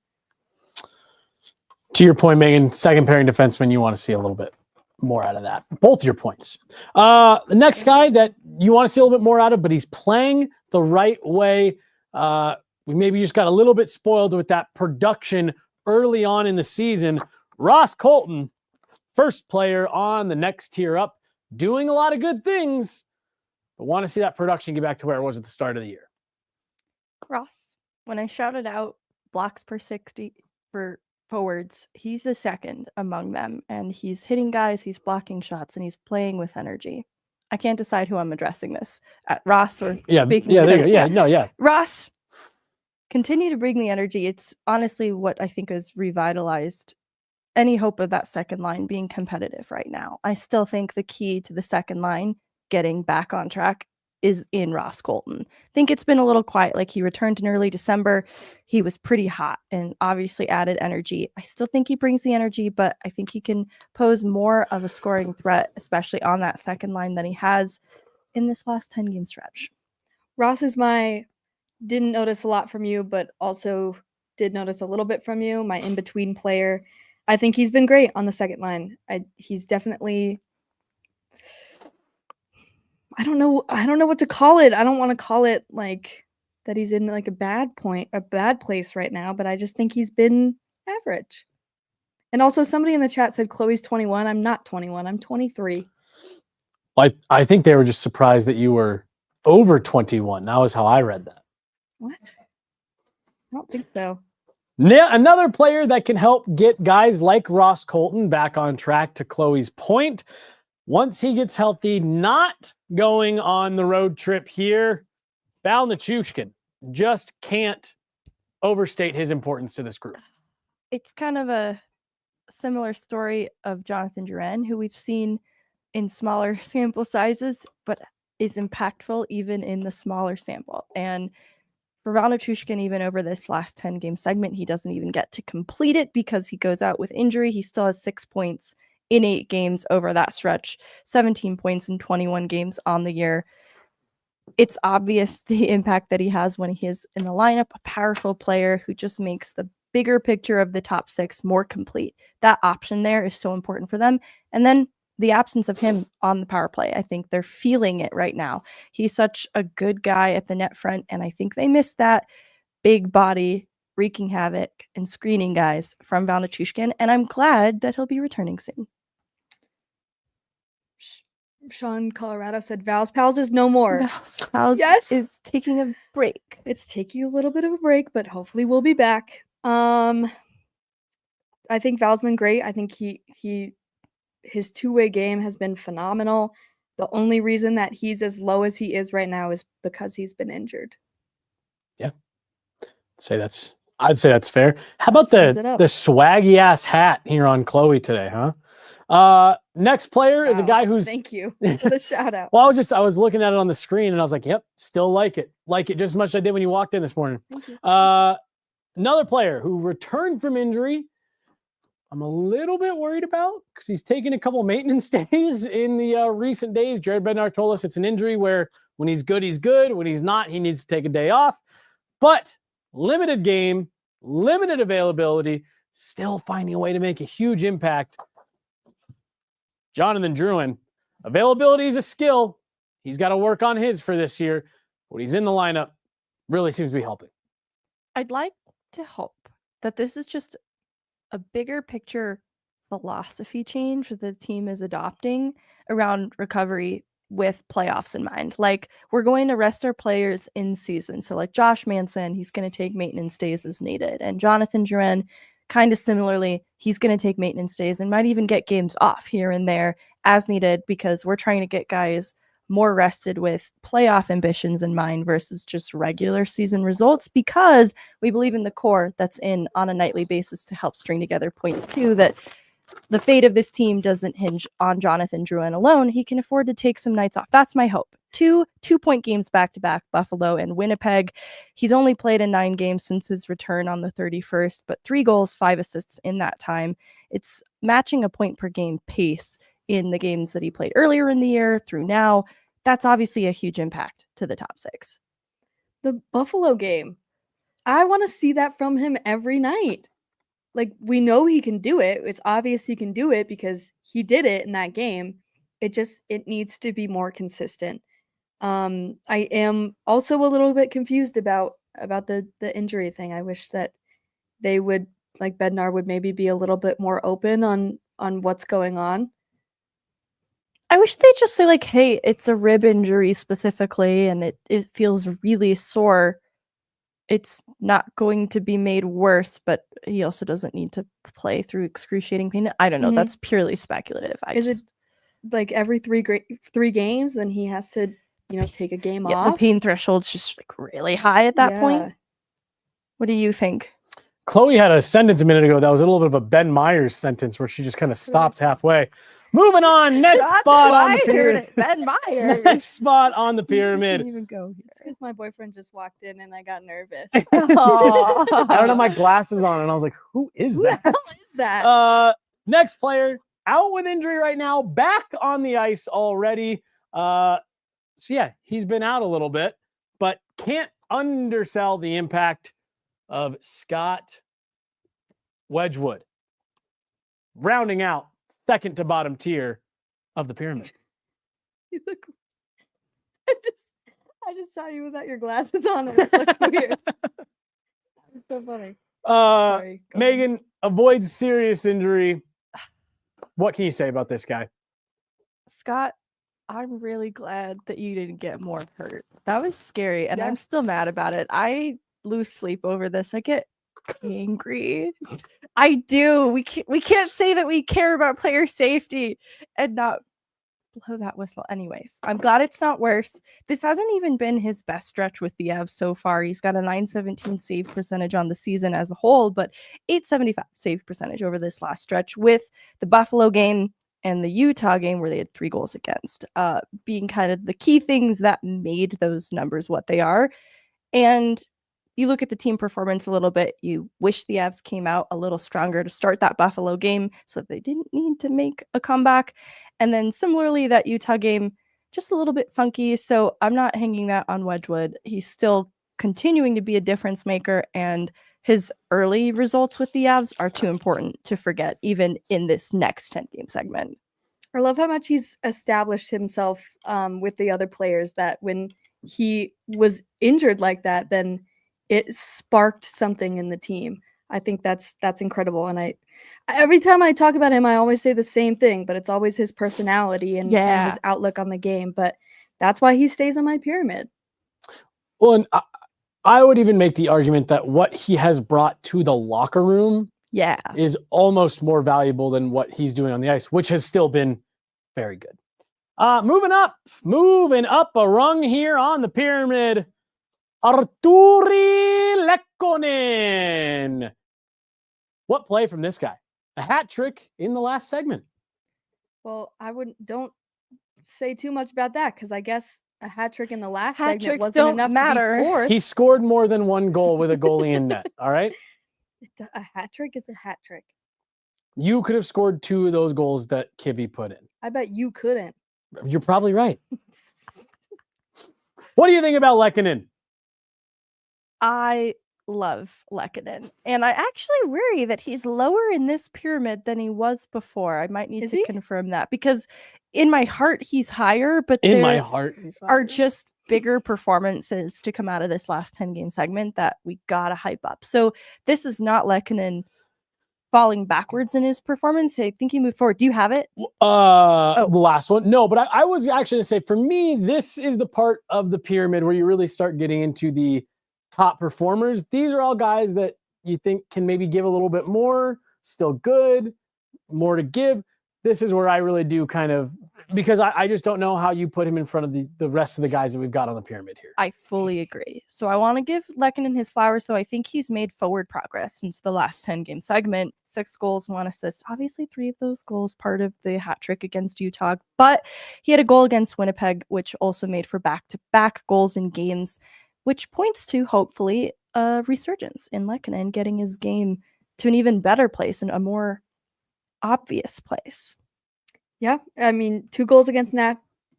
To your point, Megan, second pairing defenseman, you want to see a little bit more out of that. Both your points. The next guy that you want to see a little bit more out of, but he's playing the right way. We maybe just got a little bit spoiled with that production early on in the season. Ross Colton, first player on the next tier up, doing a lot of good things, but want to see that production get back to where it was at the start of the year. Ross, when I shouted out blocks per 60 for forwards, he's the second among them, and he's hitting guys, he's blocking shots, and he's playing with energy. I can't decide who I'm addressing this at, Ross or speaking. Yeah, there you go. Yeah. Ross, continue to bring the energy. It's honestly what I think has revitalized any hope of that second line being competitive right now. I still think the key to the second line getting back on track is in Ross Colton. I think it's been a little quiet. Like, he returned in early December. He was pretty hot and obviously added energy. I still think he brings the energy, but I think he can pose more of a scoring threat, especially on that second line, than he has in this last 10-game stretch. Ross is my didn't notice a lot from you, but also did notice a little bit from you, my in-between player. I think he's been great on the second line. He's definitely, I don't know what to call it. I don't want to call it like that he's in like a bad place right now, but I just think he's been average. And also, somebody in the chat said Chloe's 21. I'm not 21. I'm 23. I think they were just surprised that you were over 21. That was how I read that. What? I don't think so. Another player that can help get guys like Ross Colton back on track, to Chloe's point. Once he gets healthy, not going on the road trip here, Val Nichushkin just can't overstate his importance to this group. It's kind of a similar story of Jonathan Drouin, who we've seen in smaller sample sizes, but is impactful even in the smaller sample. And for Val Nichushkin, even over this last 10-game segment, he doesn't even get to complete it because he goes out with injury. He still has 6 points in 8 games over that stretch, 17 points in 21 games on the year. It's obvious the impact that he has when he is in the lineup, a powerful player who just makes the bigger picture of the top 6 more complete. That option there is so important for them. And then the absence of him on the power play, I think they're feeling it right now. He's such a good guy at the net front, and I think they missed that big body wreaking havoc and screening guys from Val Nichushkin, and I'm glad that he'll be returning soon. Sean Colorado said Val's Pals is no more. Val's Pals is taking a break. It's taking a little bit of a break, but hopefully we'll be back. I think Val's been great. I think his two-way game has been phenomenal. The only reason that he's as low as he is right now is because he's been injured. Yeah. I'd say that's fair. How about the swaggy ass hat here on Chloe today, huh? Next player is a guy who's thank you for the shout out. Well, I was looking at it on the screen and I was like, yep, still like it just as much as I did when you walked in this morning. Another player who returned from injury, I'm a little bit worried about because he's taken a couple maintenance days in the recent days. Jared Bednar told us it's an injury where when he's good, he's good. When he's not, he needs to take a day off. But limited game, limited availability, still finding a way to make a huge impact. Jonathan Drouin, availability is a skill. He's got to work on his for this year. When he's in the lineup, really seems to be helping. I'd like to hope that this is just a bigger picture philosophy change that the team is adopting around recovery with playoffs in mind. Like, we're going to rest our players in season. So like Josh Manson, he's going to take maintenance days as needed. And Jonathan Drouin, kind of similarly, he's going to take maintenance days and might even get games off here and there as needed because we're trying to get guys more rested with playoff ambitions in mind versus just regular season results, because we believe in the core that's in on a nightly basis to help string together points too, that the fate of this team doesn't hinge on Jonathan Drouin alone. He can afford to take some nights off. That's my hope. Two-point games back-to-back, Buffalo and Winnipeg. He's only played in 9 games since his return on the 31st, but 3 goals, 5 assists in that time. It's matching a point per game pace in the games that he played earlier in the year through now. That's obviously a huge impact to the top 6. The Buffalo game. I want to see that from him every night. like we know he can do it. It's obvious he can do it because he did it in that game. It needs to be more consistent. I am also a little bit confused about the injury thing. I wish that they would, like, Bednar would maybe be a little bit more open on what's going on. I wish they'd just say, like, hey, it's a rib injury specifically, and it feels really sore. It's not going to be made worse, but he also doesn't need to play through excruciating pain. I don't know. Mhm. That's purely speculative. Is it like every three games, then he has to, take a game the off? pain threshold's just like really high at that point? Yeah. What do you think? Chloe had a sentence a minute ago that was a little bit of a Ben Myers sentence where she just kind of stopped halfway. Moving on, next That's spot why on the I heard pyramid. it. Ben Myers. Next spot on the He pyramid. doesn't even go It's because my boyfriend just walked in and I got nervous. here. I don't have my glasses on, and I was like, "Who is Who the that?" hell is that? Next player out with injury right now, back on the ice already. So yeah, he's been out a little bit, but can't undersell the impact of Scott Wedgwood, rounding out second to bottom tier of the pyramid. You look. I just saw you without your glasses on. And it looked weird. It's so funny. Sorry. Go ahead. Megan avoids serious injury. What can you say about this guy? Scott, I'm really glad that you didn't get more hurt. That was scary, and Yeah. I'm still mad about it. I lose sleep over this. I get angry. I do. We can't say that we care about player safety and not blow that whistle. Anyways, I'm glad it's not worse. This hasn't even been his best stretch with the Avs so far. He's got a .917 save percentage on the season as a whole, but .875 save percentage over this last stretch, with the Buffalo game and the Utah game where they had 3 goals against, being kind of the key things that made those numbers what they are. And you look at the team performance a little bit, you wish the Avs came out a little stronger to start that Buffalo game so that they didn't need to make a comeback. And then similarly, that Utah game, just a little bit funky. So I'm not hanging that on Wedgwood. He's still continuing to be a difference maker, and his early results with the Avs are too important to forget, even in this next 10-game segment. I love how much he's established himself with the other players, that when he was injured like that, then it sparked something in the team. I think that's incredible. And every time I talk about him, I always say the same thing, but it's always his personality and his outlook on the game. But that's why he stays on my pyramid. Well, and I would even make the argument that what he has brought to the locker room is almost more valuable than what he's doing on the ice, which has still been very good. Moving up a rung here on the pyramid, Arturi Lekkonen. What play from this guy? A hat trick in the last segment. Well, don't say too much about that, because I guess a hat trick in the last segment wasn't enough to be fourth. He scored more than one goal with a goalie in net. All right. A hat trick is a hat trick. You could have scored 2 of those goals that Kivy put in. I bet you couldn't. You're probably right. What do you think about Lekkonen? I love Lekkonen, and I actually worry that he's lower in this pyramid than he was before. I might need to confirm that, because in my heart he's higher, but are just bigger performances to come out of this last 10-game segment that we gotta hype up. So this is not Lekkonen falling backwards in his performance. I think he moved forward. Do you have it? The last one? No, but I was actually going to say, for me, this is the part of the pyramid where you really start getting into the top performers. These are all guys that you think can maybe give a little bit more, still good, more to give. This is where I really do kind of, because I just don't know how you put him in front of the rest of the guys that we've got on the pyramid here. I fully agree. So I want to give Lekkonen his flowers, though I think he's made forward progress since the last 10-game segment. 6 goals, 1 assist. Obviously, 3 of those goals part of the hat trick against Utah, but he had a goal against Winnipeg, which also made for back-to-back goals in games, which points to, hopefully, a resurgence in Lekkonen getting his game to an even better place and a more obvious place. Yeah, I mean, 2 goals against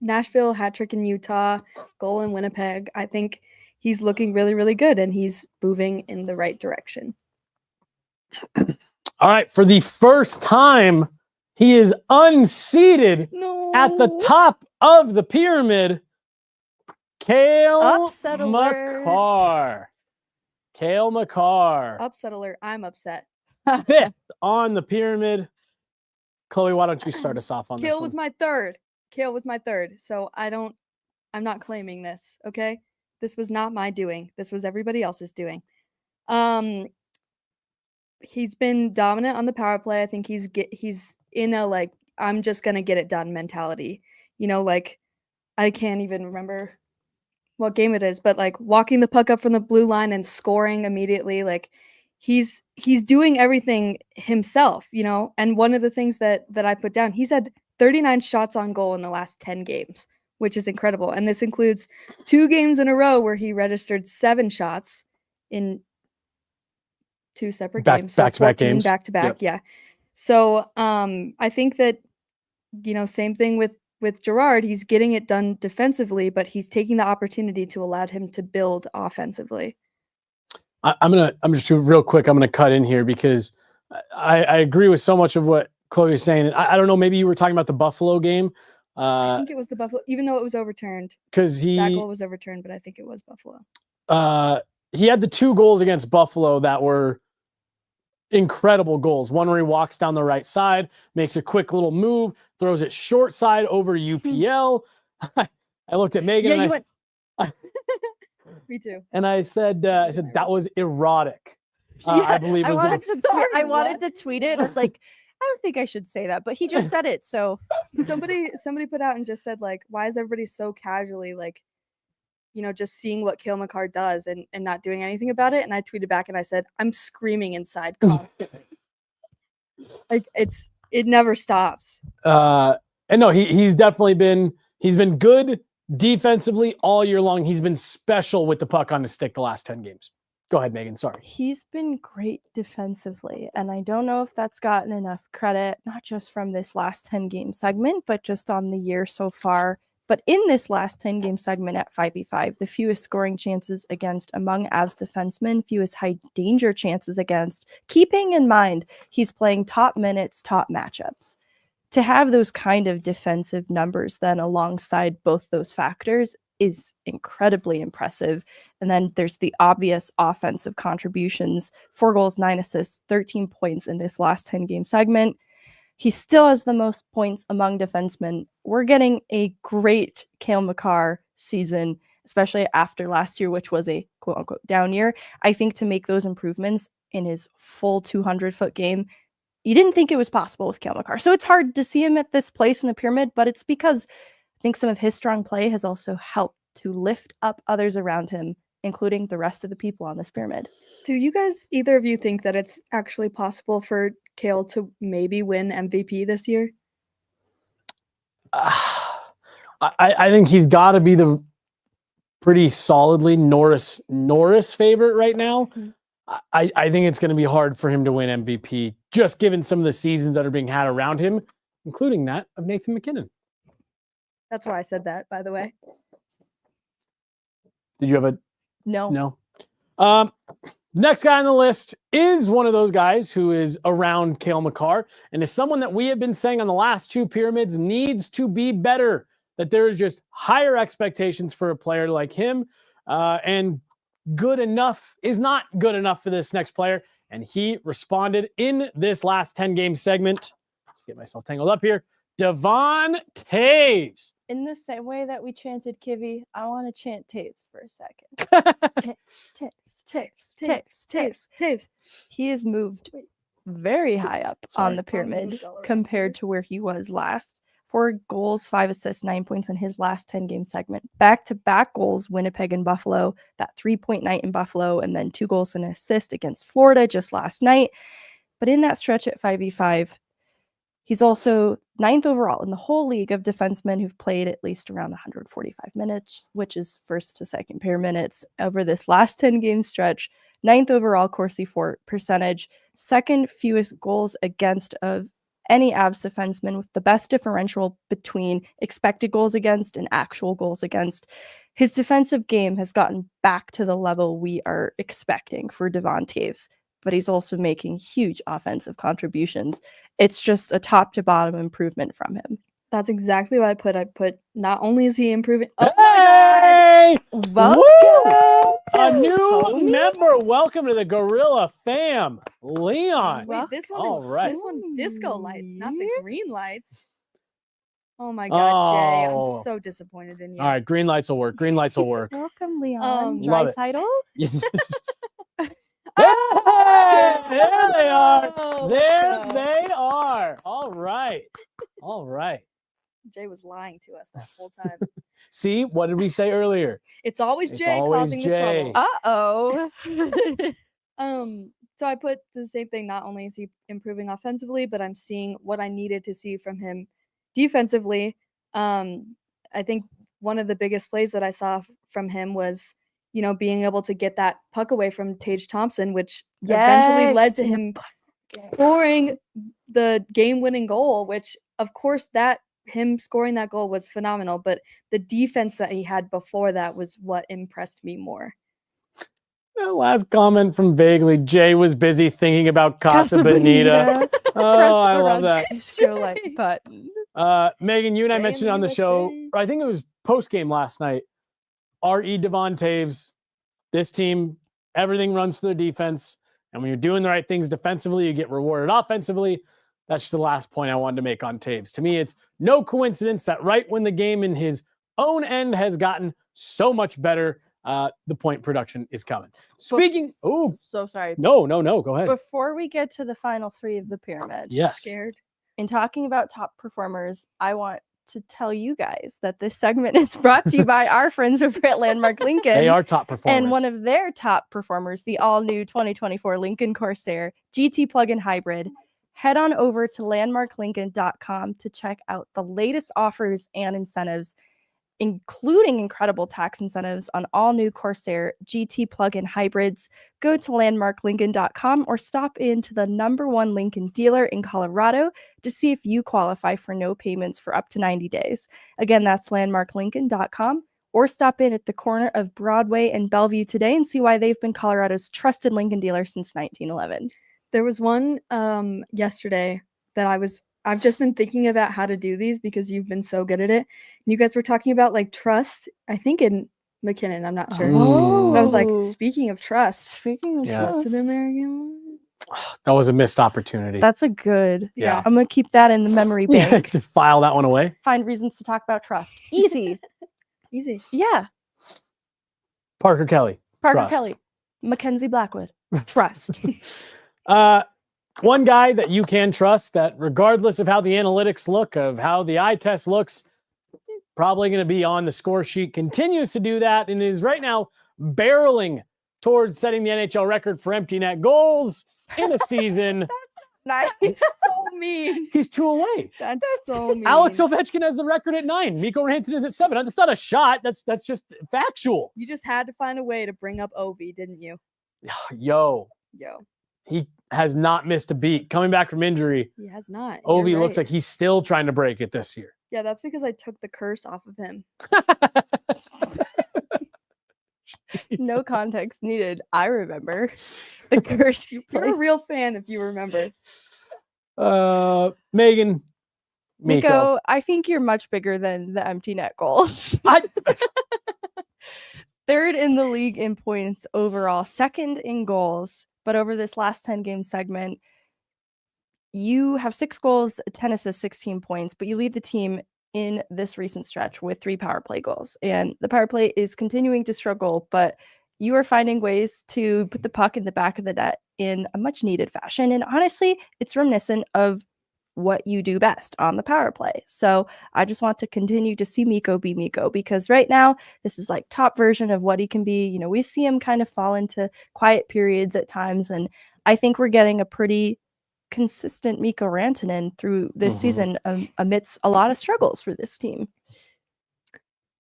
Nashville, hat trick in Utah, goal in Winnipeg. I think he's looking really, really good, and he's moving in the right direction. All right, for the first time, he is unseated No. at the top of the pyramid. Cale Upset alert. McCarr. Cale McCarr. Upset alert. I'm upset. Fifth on the pyramid. Chloe, why don't you start us off on this Kale one? was my third. Kale was my third. So I'm not claiming this, okay? This was not my doing. This was everybody else's doing. He's been dominant on the power play. I think he's in a like I'm just going to get it done mentality. You know, like I can't even remember what game it is, but like walking the puck up from the blue line and scoring immediately, like he's doing everything himself, you know. And one of the things that I put down, he's had 39 shots on goal in the last 10 games, which is incredible. And this includes 2 games in a row where he registered 7 shots in 2 separate games, so 14 back to back. Yeah. So I think that, you know, same thing with Gerard, he's getting it done defensively, but he's taking the opportunity to allow him to build offensively. I'm just real quick. I'm gonna cut in here because I agree with so much of what Chloe is saying. I don't know. Maybe you were talking about the Buffalo game. I think it was the Buffalo, even though it was overturned. Because that goal was overturned, but I think it was Buffalo. He had the 2 goals against Buffalo that were incredible goals. One where he walks down the right side, makes a quick little move, throws it short side over UPL. I looked at Megan and Me too. And I said that was erotic. I believe I wanted to tweet it. I was like, I don't think I should say that, but he just said it. So somebody put out and just said, like, why is everybody so casually, like, you know, just seeing what Cale McCarr does and not doing anything about it? And I tweeted back and I said, I'm screaming inside. Like it never stops. And no, he's definitely been good defensively all year long. He's been special with the puck on the stick the last 10 games. Go ahead, Megan. Sorry. He's been great defensively, and I don't know if that's gotten enough credit, not just from this last 10 game segment, but just on the year so far. But in this last 10 game segment at 5v5, the fewest scoring chances against among Avs defensemen, fewest high danger chances against, keeping in mind he's playing top minutes, top matchups. To have those kind of defensive numbers then alongside both those factors is incredibly impressive. And then there's the obvious offensive contributions: 4 goals, 9 assists, 13 points in this last 10 game segment. He still has the most points among defensemen. We're getting a great Cale McCarr season, especially after last year, which was a quote unquote down year. I think to make those improvements in his full 200-foot game, you didn't think it was possible with Cale McCarr. So it's hard to see him at this place in the pyramid, but it's because I think some of his strong play has also helped to lift up others around him, including the rest of the people on this pyramid. Do you guys, either of you, think that it's actually possible for Cale to maybe win MVP this year? I think he's got to be the pretty solidly Norris favorite right now. Mm-hmm. I think it's going to be hard for him to win MVP, just given some of the seasons that are being had around him, including that of Nathan MacKinnon. That's why I said that, by the way. Did you have a No. Next guy on the list is one of those guys who is around Cale McCarr and is someone that we have been saying on the last 2 pyramids needs to be better, that there is just higher expectations for a player like him, and good enough is not good enough for this next player. And he responded in this last 10 game segment. Let's get myself tangled up here. Devon Toews. In the same way that we chanted Kivy, I want to chant Toews for a second. Toews. He has moved very high up on the pyramid compared to where he was last. 4 goals, 5 assists, 9 points in his last 10 game segment. Back-to-back goals, Winnipeg and Buffalo, that 3-point night in Buffalo, and then 2 goals and an assist against Florida just last night. But in that stretch at 5v5, he's also 9th overall in the whole league of defensemen who've played at least around 145 minutes, which is first to second pair minutes over this last 10 game stretch. 9th overall Corsi for percentage, 2nd fewest goals against of any Avs defenseman, with the best differential between expected goals against and actual goals against. His defensive game has gotten back to the level we are expecting for Devon Toews. but he's also making huge offensive contributions. It's just a top to bottom improvement from him. That's exactly what I put not only is he improving. Oh Hey! Welcome Woo! to A new homie. member. Welcome to the Gorilla fam, Leon. Wait, this one All right. this one's disco lights, not the green lights. Oh my god, Jay, Oh. I'm so disappointed in you. All right, green lights will work. Green lights will work. Welcome, Leon. Love Dry it. title. Yes. Oh! Hey, there they are. Oh, There let's go. they are. All right. All right. Jay was lying to us that whole time. See, what did we say earlier? It's always It's Jay always causing Jay. the trouble. Uh-oh. So I put the same thing. Not only is he improving offensively, but I'm seeing what I needed to see from him defensively. I think one of the biggest plays that I saw from him was, being able to get that puck away from Tage Thompson, which eventually led to in the him bucket. scoring the game-winning goal. Which, of course, him scoring that goal was phenomenal. But the defense that he had before that was what impressed me more. Last comment from Vaguely. Jay was busy thinking about Casa Bonita. Oh, I love that. Show like button. Megan, you and I Jay mentioned in on the the show, USA. or I think it was post-game last night, R.E. Devon Taves, this team, everything runs through the defense. And when you're doing the right things defensively, you get rewarded offensively. That's just the last point I wanted to make on Taves. To me, it's no coincidence that right when the game in his own end has gotten so much better, the point production is coming. Speaking, So sorry. no, go ahead. Before we get to the final three of the pyramid, Yes. Scared. in talking about top performers, I want to tell you guys that this segment is brought to you by our friends over at Landmark Lincoln. They are top performers. And one of their top performers, the all-new 2024 Lincoln Corsair GT plug-in hybrid. Head on over to landmarklincoln.com to check out the latest offers and incentives, including incredible tax incentives on all new Corsair GT plug-in hybrids. Go to landmarklincoln.com or stop into the #1 Lincoln dealer in Colorado to see if you qualify for no payments for up to 90 days. Again, that's landmarklincoln.com, or stop in at the corner of Broadway and Bellevue today and see why they've been Colorado's trusted Lincoln dealer since 1911. There was one yesterday that I've just been thinking about how to do these because you've been so good at it. And you guys were talking about like trust, I think in MacKinnon, I'm not sure. But I was like, speaking of trust, Speaking of Yeah. trust, trusted American. That was a missed opportunity. that's a good. Yeah. I'm gonna keep that in the memory Yeah, bank. just file that one away. Find reasons to talk about trust. Easy. Easy. Yeah. Parker Kelly. Parker Trust. Kelly, MacKenzie Blackwood. Trust. One guy that you can trust that regardless of how the analytics look, of how the eye test looks, probably going to be on the score sheet, continues to do that and is right now barreling towards setting the NHL record for empty net goals in a season. Nice. So mean. He's 2 away. That's so mean. Alex Ovechkin has the record at 9. Mikko Rantanen is at 7. That's not a shot. That's just factual. You just had to find a way to bring up Ovi, didn't you? Yo, Yo, he has not missed a beat. Coming back from injury, he has not. Ovi You're looks right. like he's still trying to break it this year. Yeah, that's because I took the curse off of him. No context needed. I remember the curse you You're a placed. real fan if you remember. Megan, Mikko. Mikko, I think you're much bigger than the empty net goals. Third in the league in points overall, second in goals. But over this last 10-game segment, you have 6 goals, 10 assists, 16 points, but you lead the team in this recent stretch with 3 power play goals. And the power play is continuing to struggle, but you are finding ways to put the puck in the back of the net in a much needed fashion. And honestly, it's reminiscent of what you do best on the power play. So I just want to continue to see Mikko be Mikko, because right now this is like top version of what he can be. You know, we see him kind of fall into quiet periods at times, and I think we're getting a pretty consistent Mikko Rantanen through this season amidst a lot of struggles for this team.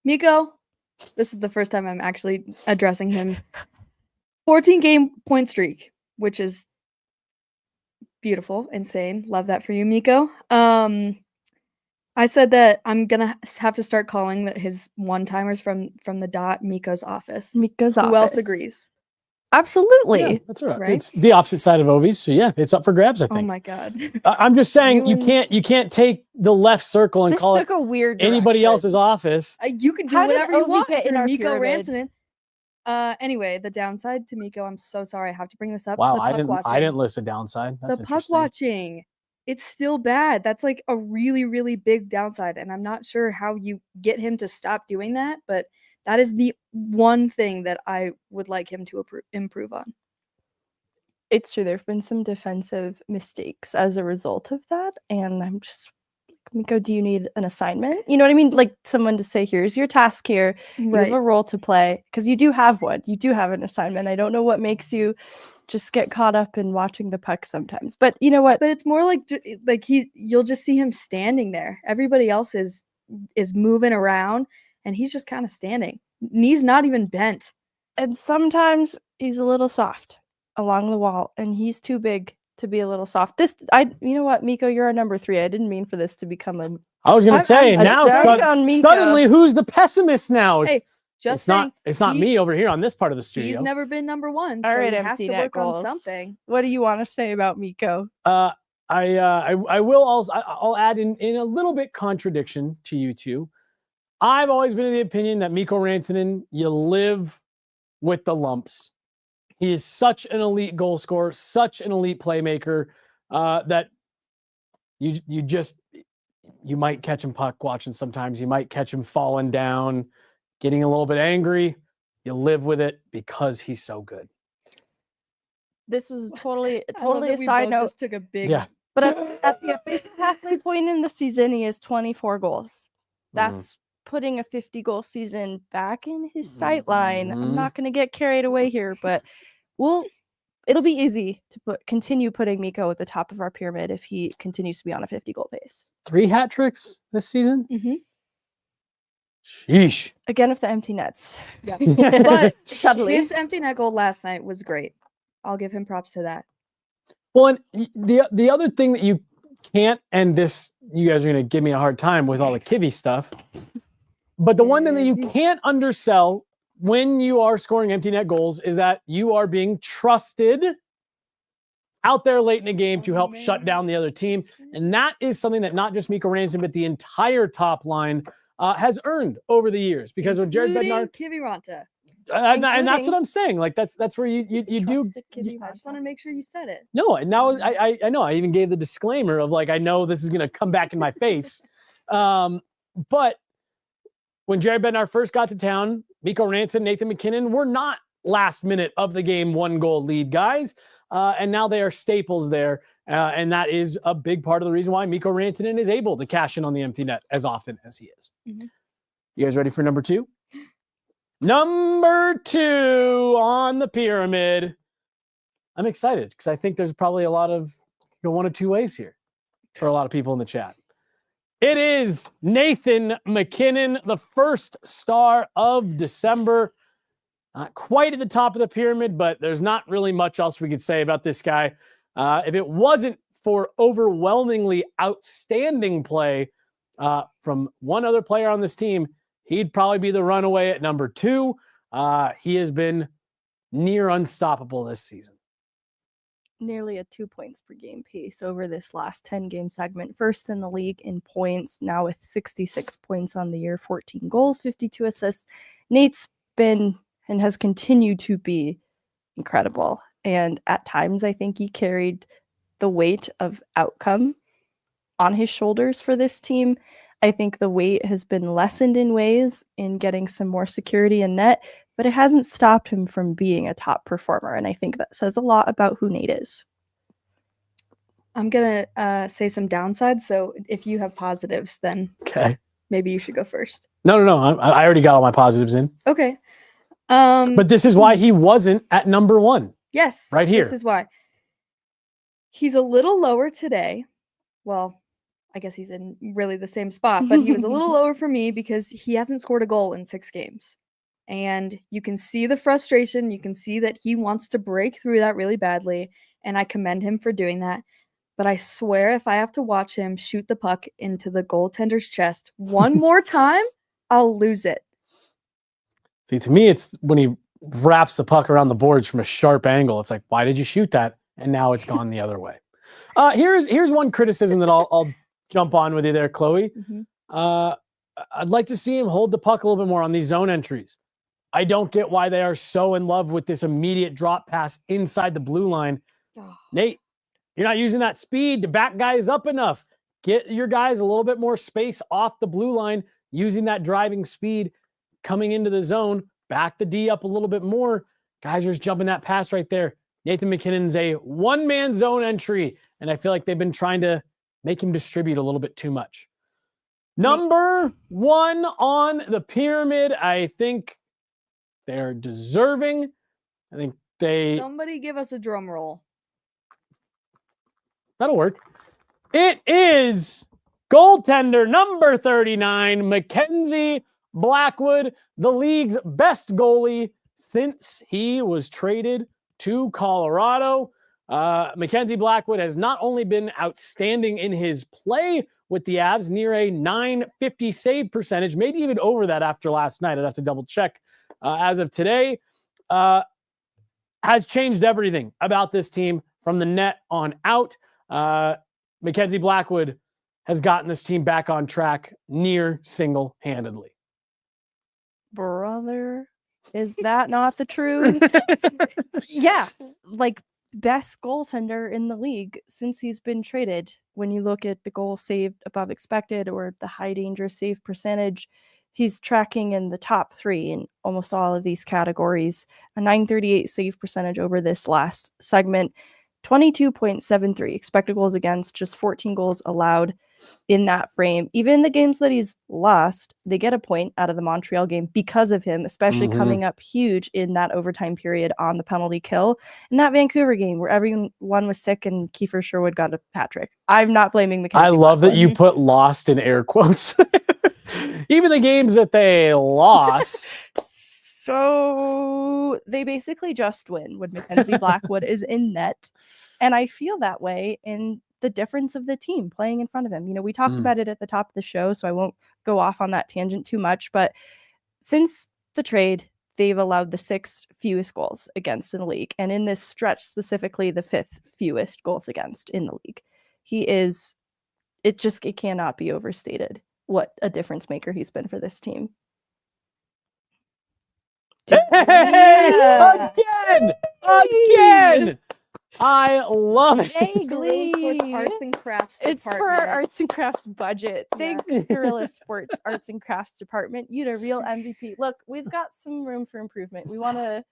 Mikko, this is the first time I'm actually addressing him. 14-game point streak, which is beautiful, insane. Love that for you, Mikko. I said that I'm gonna have to start calling his one-timers from the dot Mikko's office. Mikko's Who else office. agrees? Absolutely. Yeah, that's right. Right? It's the opposite side of Ovies, so yeah, it's up for grabs. I Oh think. my God. I'm just saying You and- you can't take the left circle and This call it took a weird anybody direction. else's office. You can do How did whatever you Ovi want get if in you're our Mikko pyramid? Rantanen. Anyway, the downside to Mikko, I'm so sorry. I have to bring this up. Wow, the I puck didn't watching. list a downside. That's The puck interesting. watching. It's still bad. That's like a really, really big downside. And I'm not sure how you get him to stop doing that, but that is the one thing that I would like him to improve on. It's true. There have been some defensive mistakes as a result of that. And I'm just like, Mikko, do you need an assignment? You know what I mean? Like someone to say, here's your task here. You have a role to play. Because you do have one. You do have an assignment. I don't know what makes you just get caught up in watching the puck sometimes. But you know what? But it's more like you'll just see him standing there. Everybody else is moving around and he's just kind of standing. Knees not even bent. And sometimes he's a little soft along the wall, and he's too big to be a little soft. You know what, Mikko, you're our number 3. I didn't mean for this to become a. I was gonna say I'm now sorry on Mikko. suddenly who's the pessimist now? Hey, just it's not saying, me over here on this part of the He's studio. never been number 1, All so right, he has empty to net work on goals. something. What do you want to say about Mikko? I will also I'll add in a little bit contradiction to you two. I've always been of the opinion that Mikko Rantanen, you live with the lumps. He is such an elite goal scorer, such an elite playmaker, that you might catch him puck watching sometimes. You might catch him falling down, getting a little bit angry. You live with it because he's so good. This was totally I love a that we side both note. just took a big Yeah. But at the official halfway point in the season, he has 24 goals. That's putting a 50-goal season back in his sight line. I'm not going to get carried away here, but it'll be easy to continue putting Mikko at the top of our pyramid if he continues to be on a 50-goal pace. 3 hat tricks this season? Mhm. Sheesh. Again, with the empty nets. Yeah. But Suddenly. his empty net goal last night was great. I'll give him props to that. Well, and the other thing that you can't, and this, you guys are going to give me a hard time with all the Kivy stuff, but the one thing that you can't undersell when you are scoring empty net goals is that you are being trusted out there late in the game to help shut down the other team. And that is something that not just Mikko Rantanen, but the entire top line has earned over the years. Because with Jared Bednar, Kivy Ranta. and that's what I'm saying. Like that's where you do. I just want to make sure you said it. No, and now I know I even gave the disclaimer of like I know this is going to come back in my face, but when Jared Bednar first got to town, Mikko Rantanen, Nathan MacKinnon were not last minute of the game 1-goal lead guys, and now they are staples there, and that is a big part of the reason why Mikko Rantanen is able to cash in on the empty net as often as he is. Mm-hmm. You guys ready for number 2? Number 2 on the pyramid. I'm excited because I think there's probably a lot of one of two ways here for a lot of people in the chat. It is Nathan MacKinnon, the first star of December. Not quite at the top of the pyramid, but there's not really much else we could say about this guy. If it wasn't for overwhelmingly outstanding play from one other player on this team, he'd probably be the runaway at number 2. He has been near unstoppable this season. Nearly a 2 points per game pace over this last 10-game segment. First in the league in points, now with 66 points on the year, 14 goals, 52 assists. Nate's been and has continued to be incredible. And at times, I think he carried the weight of outcome on his shoulders for this team. I think the weight has been lessened in ways in getting some more security in net, but it hasn't stopped him from being a top performer. And I think that says a lot about who Nate is. I'm going to say some downsides. So if you have positives, then maybe you should go first. No. I already got all my positives in. Okay. But this is why he wasn't at number 1. Yes. Right here. This is why. He's a little lower today. Well, I guess he's in really the same spot, but he was a little lower for me because he hasn't scored a goal in 6 games. And you can see the frustration. You can see that he wants to break through that really badly. And I commend him for doing that. But I swear if I have to watch him shoot the puck into the goaltender's chest one more time, I'll lose it. See, to me, it's when he wraps the puck around the boards from a sharp angle. It's like, why did you shoot that? And now it's gone the other way. Here's one criticism that I'll jump on with you there, Chloe. I'd like to see him hold the puck a little bit more on these zone entries. I don't get why they are so in love with this immediate drop pass inside the blue line. Nate, you're not using that speed to back guys up enough. Get your guys a little bit more space off the blue line, using that driving speed coming into the zone. Back the D up a little bit more. Guys are just jumping that pass right there. Nathan MacKinnon's a one-man zone entry, and I feel like they've been trying to make him distribute a little bit too much. Number 1 on the pyramid, I think they're deserving. I think Somebody give us a drum roll. That'll work. It is goaltender number 39, MacKenzie Blackwood, the league's best goalie since he was traded to Colorado. MacKenzie Blackwood has not only been outstanding in his play with the Avs, near a .950 save percentage, maybe even over that after last night. I'd have to double check as of today. Has changed everything about this team from the net on out. MacKenzie Blackwood has gotten this team back on track near single-handedly. Brother, is that not the truth? Yeah, like best goaltender in the league since he's been traded. When you look at the goal saved above expected or the high danger save percentage, he's tracking in the top 3 in almost all of these categories. A .938 save percentage over this last segment, 22.73 expected goals against, just 14 goals allowed in that frame. Even the games that he's lost, they get a point out of the Montreal game because of him, especially coming up huge in that overtime period on the penalty kill. In that Vancouver game where everyone was sick and Kiefer Sherwood got a hat trick. I'm not blaming MacKenzie. I love Blackwood. that you put lost in air quotes. Even the games that they lost. So they basically just win when MacKenzie Blackwood is in net. And I feel that way in the difference of the team playing in front of him. You know, we talked about it at the top of the show, so I won't go off on that tangent too much. But since the trade, they've allowed the 6th fewest goals against in the league. And in this stretch, specifically the 5th fewest goals against in the league. It cannot be overstated what a difference maker he's been for this team. Hey, again! I love it. Vaguely. Arts and crafts It's for our arts and crafts budget. Thanks, Guerrilla Sports Arts and Crafts Department. You the real MVP. Look, we've got some room for improvement. We want a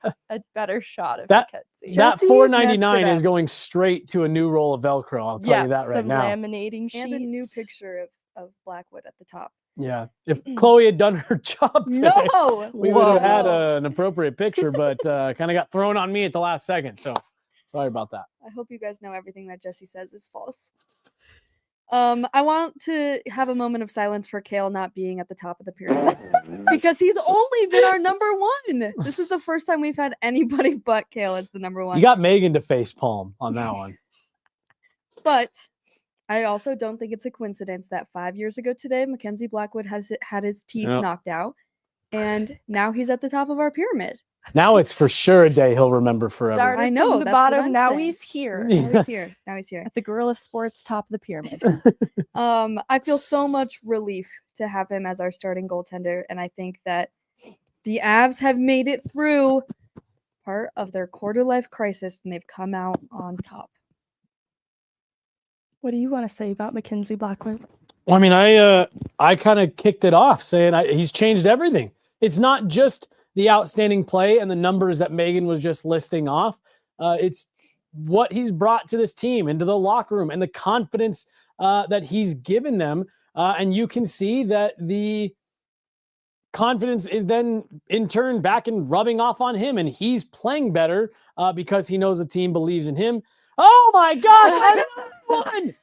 better shot of MacKenzie. That $4.99 is going straight to a new roll of Velcro. I'll tell you that right now. Laminating sheets. And a new picture of Blackwood at the top. Yeah. If Chloe had done her job today, we would have had an appropriate picture, but kind of got thrown on me at the last second. So sorry about that. I hope you guys know everything that Jesse says is false. I want to have a moment of silence for Kale not being at the top of the pyramid because he's only been our number 1. This is the first time we've had anybody but Kale as the number 1. You got Megan to face palm on that one. But I also don't think it's a coincidence that 5 years ago today, MacKenzie Blackwood has had his teeth knocked out, and now he's at the top of our pyramid. Now it's for sure a day he'll remember forever. Started I know. from the bottom. Now he's here. Now he's here. At the Guerrilla Sports top of the pyramid. I feel so much relief to have him as our starting goaltender, and I think that the Avs have made it through part of their quarter-life crisis, and they've come out on top. What do you want to say about MacKenzie Blackwood? Well, I mean, I kind of kicked it off saying he's changed everything. It's not just the outstanding play and the numbers that Megan was just listing off. It's what he's brought to this team, into the locker room, and the confidence that he's given them. And you can see that the confidence is then in turn back and rubbing off on him, and he's playing better because he knows the team believes in him. Oh my gosh, one!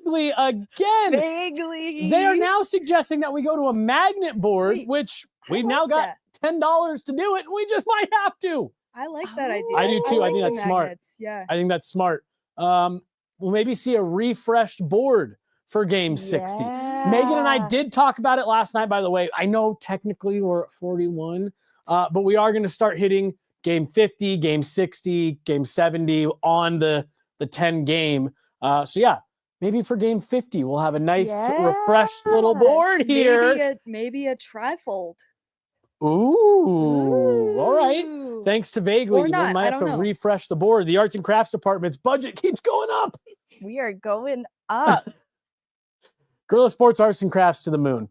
Vaguely again. Vaguely. They are now suggesting that we go to a magnet board, which we've now got $10 to do it, and we just might have to. I like that idea. I do too. I think like that's smart. Yeah. I think that's smart. We'll maybe see a refreshed board for game 60. Megan and I did talk about it last night, by the way. I know technically we're at 41. But we are going to start hitting game 50, game 60, game 70 on the 10 game. So yeah, maybe for game 50, we'll have a nice refreshed little board here. Maybe a trifold. Ooh, all right. Ooh. Thanks to Vaguely, Or we not, might I have to don't know. refresh the board. The arts and crafts department's budget keeps going up. We are going up. Guerrilla Sports Arts and Crafts to the moon.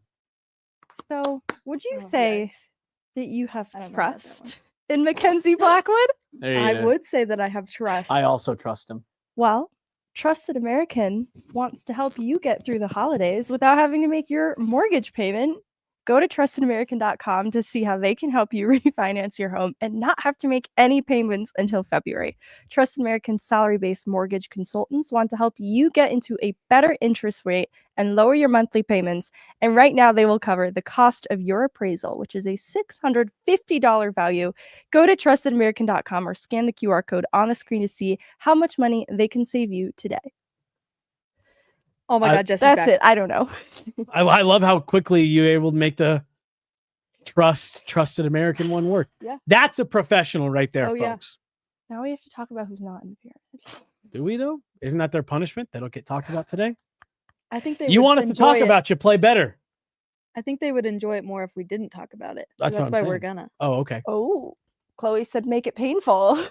So, would you Oh, say yikes. that you have I don't know about that trust in MacKenzie Blackwood? There you I go. would say that I have trust. I also trust him. Well, Trusted American wants to help you get through the holidays without having to make your mortgage payment. Go to trustedamerican.com to see how they can help you refinance your home and not have to make any payments until February. Trusted American salary-based mortgage consultants want to help you get into a better interest rate and lower your monthly payments. And right now they will cover the cost of your appraisal, which is a $650 value. Go to trustedamerican.com or scan the QR code on the screen to see how much money they can save you today. Oh my God, Jesse's That's back. it. I don't know. I love how quickly you were able to make the trusted American one work. Yeah. That's a professional right there, Oh, yeah. folks. Now we have to talk about who's not in the pyramid. Do we though? Isn't that their punishment? They don't get talked about today. I think they You would want us to enjoy talk it. about you play better. I think they would enjoy it more if we didn't talk about it. So That's what I'm why we're saying. gonna. Oh, okay. Oh, Chloe said make it painful.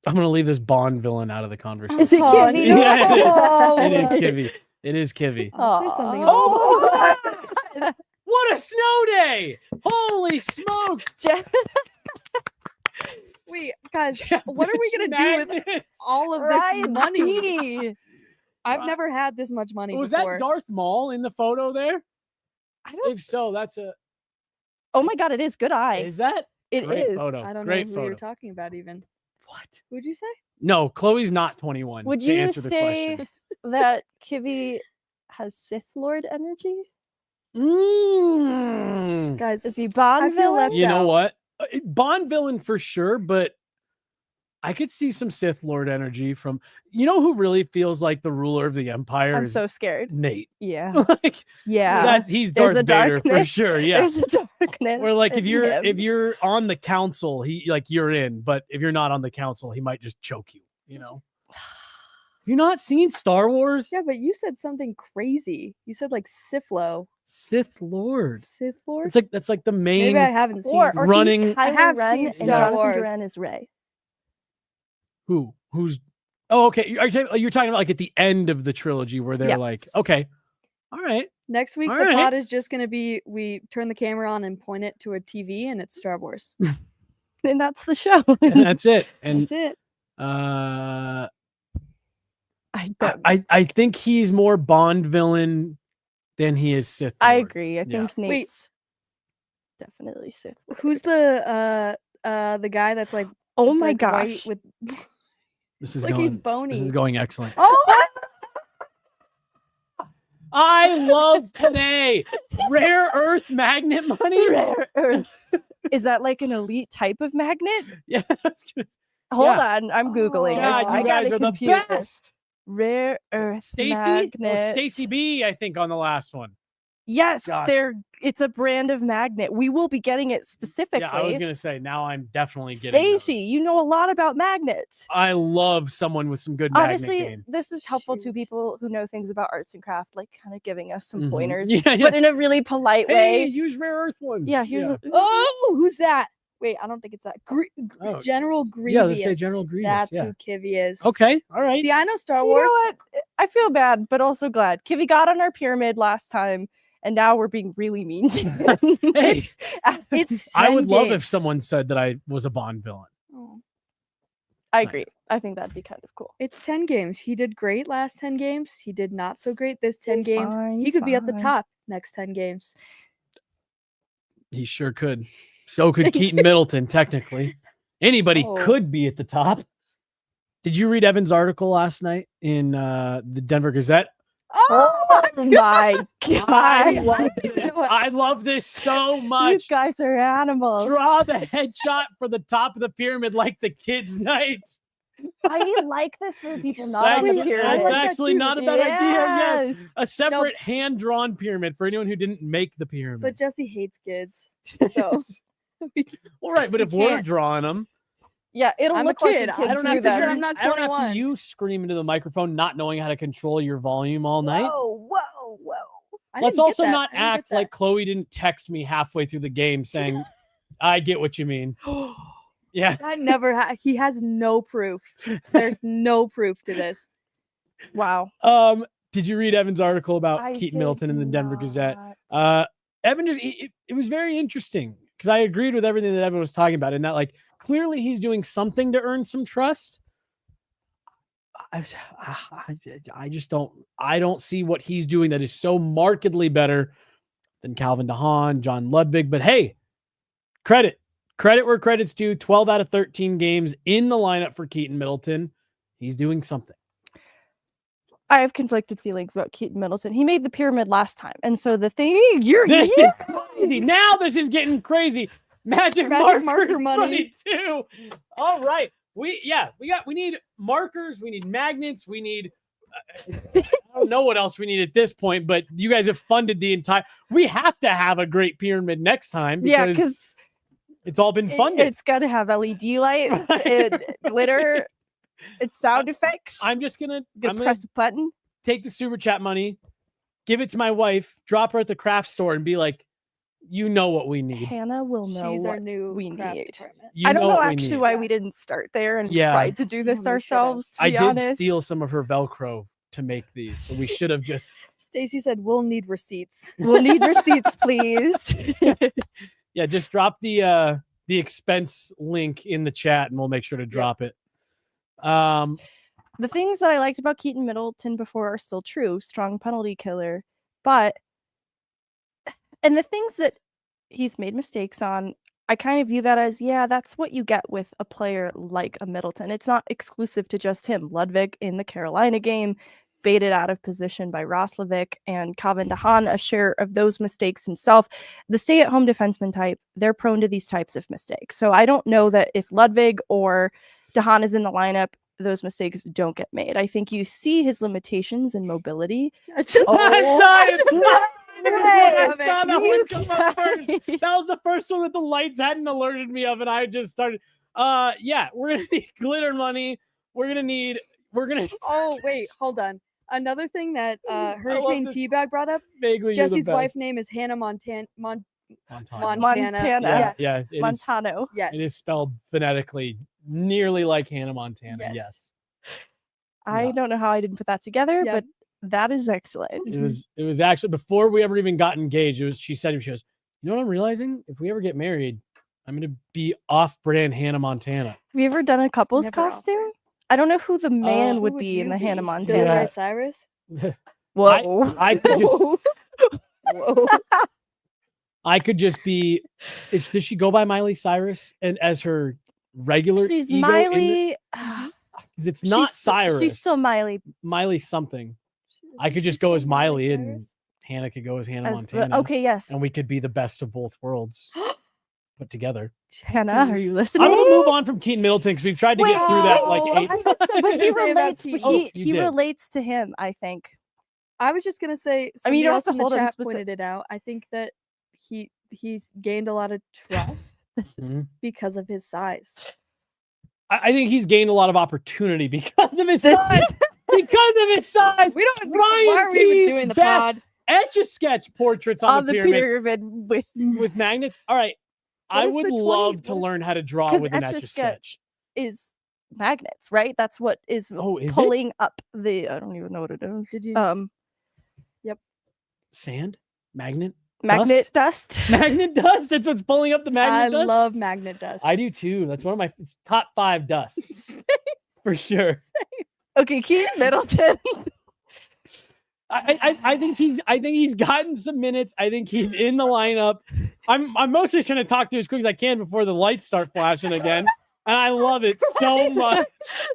I'm gonna leave this Bond villain out of the conversation. Is it Oh, Kivy? Yeah, it is. No. It is Kivy. It is Kivy. I'll say something Oh. What a snow day! Holy smokes! Wait, guys, what are we gonna do with Madness. all of this money? I've Wow. never had this much money Was before. that Darth Maul in the photo there? I don't. If so, that's a. Oh my God, it is. Good eye. Is that? It Great is. photo. I don't Great know who you're photo. talking about even. What? Who'd you say? No, Chloe's not 21. Would to you answer the say question. that Kivy has Sith Lord energy? Mm. Guys, Is he Bond I feel villain? left You know out. what? Bond villain for sure, but I could see some Sith Lord energy from. You know who really feels like the ruler of the Empire I'm is so scared. Nate. Yeah. Like Yeah. he's There's Darth a Vader for darkness. sure. Yeah. There's a darkness. Where like if in you're him. if you're on the council, he like you're in, but if you're not on the council, he might just choke you. You know. Have you not seen Star Wars? Yeah, but you said something crazy. You said like Sithlo. Sith Lord. Sith Lord? It's like that's like the main. Maybe I haven't seen or it. running- he's I Kylo have Ren seen and Star Jonathan Wars. Duran is Rey. Who's? Oh, okay. You're talking about like at the end of the trilogy where they're like, Yes. okay, all right. Next week, All the right. pod is just going to be we turn the camera on and point it to a TV, and it's Star Wars. And that's the show. And that's it. And That's it. I don't. I think he's more Bond villain than he is Sith. I Lord. agree. I Yeah. think Nate's definitely Sith Lord. Who's the guy that's like Oh my like, white gosh. with This is like he's going. bony? This is going excellent. Oh, I love today. Rare earth magnet money. rare earth. Is that like an elite type of magnet? Yeah. That's good. Hold Yeah. on, I'm googling. God, I you got guys a are the computer. best. Rare earth Stacy? magnet. Stacy B, I think, on the last one. Yes, Gosh. it's a brand of magnet. We will be getting it specifically. Yeah, I was gonna say. Now I'm definitely getting those. Stacy, you know a lot about magnets. I love someone with some good magnet Honestly, game. this is helpful to Shoot. people who know things about arts and craft, like kind of giving us some Mhm. pointers, Yeah, yeah. but in a really polite Hey, way. use rare earth ones. Yeah, here's a Oh, who's that? Wait, I don't think it's that. Oh, General Grievous. yeah. Let's say General Grievous. That's yeah. who Kivy is. Okay. All right. See, I know Star You know Wars. what? I feel bad, but also glad. Kivy got on our pyramid last time, and now we're being really mean to him. Hey, It's I 10 would love if games. someone said that I was a Bond villain. Oh. I agree. I think that'd be kind of cool. It's 10 games. He did great last 10 games. He did not so great this 10 He's games. fine, He he's could be at the fine. top next 10 games. He sure could. So could Keaton Middleton, technically. Anybody Oh. could be at the top. Did you read Evan's article last night in the Denver Gazette? Oh my I god! love this. I love this so You much. guys are animals. Draw the headshot for the top of the pyramid like the kids' night. I like this for people not on That's, the pyramid. I like that actually too. not a bad idea. Yes. Yes. A separate hand-drawn pyramid for anyone who didn't make the pyramid. But Jesse hates kids. So All right, but We if we're can't. drawing them, Yeah, it'll I'm a look like kid. a I kid I don't drew have to. them. I'm not I don't have 21. to. You scream into the microphone, not knowing how to control your volume all night. Whoa. I Let's didn't get also that. not I didn't get act like Chloe didn't text me halfway through the game saying, "I get what you mean." Yeah. that never. He has no proof. There's no proof to this. Wow. Did you read Evan's article about I Keaton did Middleton in the Denver Gazette? not. Evan just it was very interesting because I agreed with everything that Evan was talking about, and that like clearly he's doing something to earn some trust. I just don't see what he's doing that is so markedly better than Calvin DeHaan, John Ludwig. But hey, credit where credit's due. 12 out of 13 games in the lineup for Keaton Middleton. He's doing something. I have conflicted feelings about Keaton Middleton. He made the pyramid last time, and so the thing you're This is crazy. Now this is getting crazy. Magic marker money too. All right. We need markers, we need magnets, we need I don't know what else we need at this point, but you guys have funded the entire we have to have a great pyramid next time because it's all been funded. It's got to have LED lights and glitter. It's sound effects. I'm just gonna press a button. Take the super chat money, give it to my wife, drop her at the craft store, and be like, you know what we need. Hannah will know She's what our new we craft need. department. I don't know what we actually need. why we didn't start there and Yeah. tried to do this We should've. ourselves. To I be did honest. steal some of her Velcro to make these, so we should have just Stacy said we'll need receipts. We'll need receipts, please. yeah, just drop the expense link in the chat, and we'll make sure to drop it. The things that I liked about Keaton Middleton before are still true. Strong penalty killer. And the things that he's made mistakes on, I kind of view that as, yeah, that's what you get with a player like a Middleton. It's not exclusive to just him. Ludwig in the Carolina game, baited out of position by Roslovic, and Calvin DeHaan, a share of those mistakes himself. The stay-at-home defenseman type, they're prone to these types of mistakes. So I don't know that if Ludwig or DeHaan is in the lineup, those mistakes don't get made. I think you see his limitations in mobility. That was the first one that the lights hadn't alerted me of, and I just started. Yeah, we're gonna need glitter money. We're gonna. Oh wait, hold on. Another thing that Hurricane this. Teabag brought up. Vaguely, Jesse's wife's name is Hannah Montana. Montana. Yeah, it is, Montano. Yes. it is spelled phonetically, nearly like Hannah Montana. Yes. I Yeah. don't know how I didn't put that together, Yep. but that is excellent. It was actually before we ever even got engaged. She said, you know what I'm realizing? If we ever get married, I'm gonna be off-brand Hannah Montana. Have you ever done a couple's Never offered. costume? I don't know who the man Who would would be in you the Hannah be? Montana. Billy Ray Cyrus? Whoa. I could just, Whoa. I could just be. Does she go by Miley Cyrus and as her regular? She's ego Miley. Because it's not She's- Cyrus. She's still Miley. Miley something. I could just go as Miley, and Hannah could go as Hannah As, Montana. okay, yes. And we could be the best of both worlds put together. Hannah, are you listening? I want to move on from Keaton Middleton because we've tried to get through that like Wait, 8. but he Say about relates. But Keaton. Oh, he you did. relates to him. I think. I was just gonna say. I mean, you somebody don't else have to in the hold him chat specific- pointed it out. I think that he's gained a lot of trust Mhm. because of his size. I think he's gained a lot of opportunity because of his size. Because of his size. We don't. Ryan Why are we P. even doing the Beth pod? Etch-a-sketch portraits on, the pyramid with with magnets. All right. What I is would the 20 love to what is- learn how to draw 'Cause with an Etch-a-Sketch Etch-a-Sketch. is magnets, right? That's what is Oh, is it? pulling up the. I don't even know what it is. Did you- Sand? Magnet? Magnet dust. Magnet dust? That's what's pulling up the I magnet dust? love magnet dust. I do too. That's one of my top 5 dusts. For sure. Okay, Keaton Middleton. I think he's gotten some minutes. I think he's in the lineup. I'm mostly trying to talk to as quick as I can before the lights start flashing again. And I love it so much.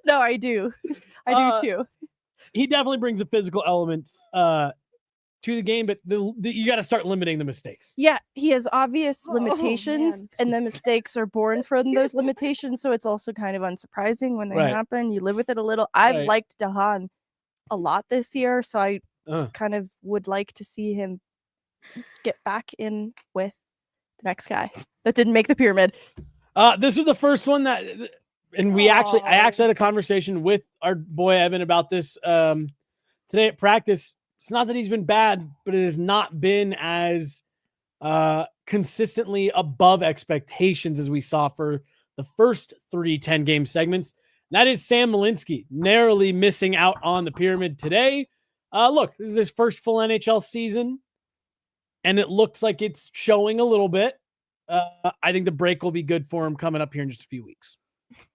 No, I do. I do too. He definitely brings a physical element to the game, but you got to start limiting the mistakes. Yeah, he has obvious Oh, limitations, man. and the mistakes are born from those limitations. So it's also kind of unsurprising when they Right. happen. You live with it a little. I've Right. liked DeHaan a lot this year, so I Uh, kind of would like to see him get back in with The next guy that didn't make the pyramid. This was the first one that, and I actually had a conversation with our boy Evan about this today at practice. It's not that he's been bad, but it has not been as consistently above expectations as we saw for the first 3 10-game segments. That is Sam Malinsky, narrowly missing out on the pyramid today. Look, this is his first full NHL season, and it looks like it's showing a little bit. I think the break will be good for him coming up here in just a few weeks.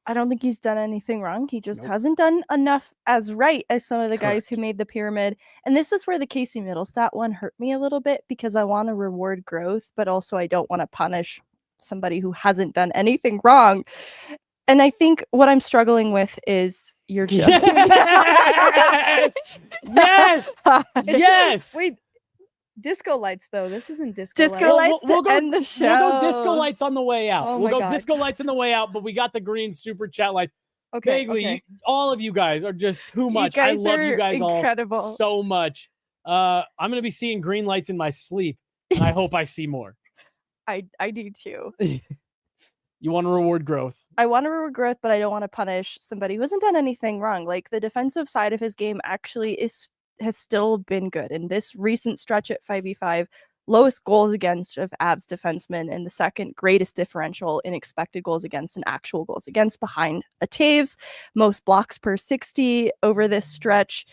I don't think he's done anything wrong. He just hasn't done enough as right as some of the guys who made the pyramid. And this is where the Casey Middlestat one hurt me a little bit, because I want to reward growth, but also I don't want to punish somebody who hasn't done anything wrong. And I think what I'm struggling with is your joke. Yes. Wait, disco lights though. This isn't disco Disco lights. lights. We'll go end the show. We'll go disco lights on the way out. Oh we'll my go God. disco lights on the way out, but we got the green super chat lights. Okay. Vaguely, all of you guys are just too much. You I guys love are you guys incredible. all so much. I'm going to be seeing green lights in my sleep, and I hope I see more. I do too. You want to reward growth. I want to reward growth, but I don't want to punish somebody who hasn't done anything wrong. Like, the defensive side of his game actually has still been good. In this recent stretch at 5v5, lowest goals against of Avs defensemen and the second greatest differential in expected goals against and actual goals against behind a Taves, most blocks per 60 over this stretch.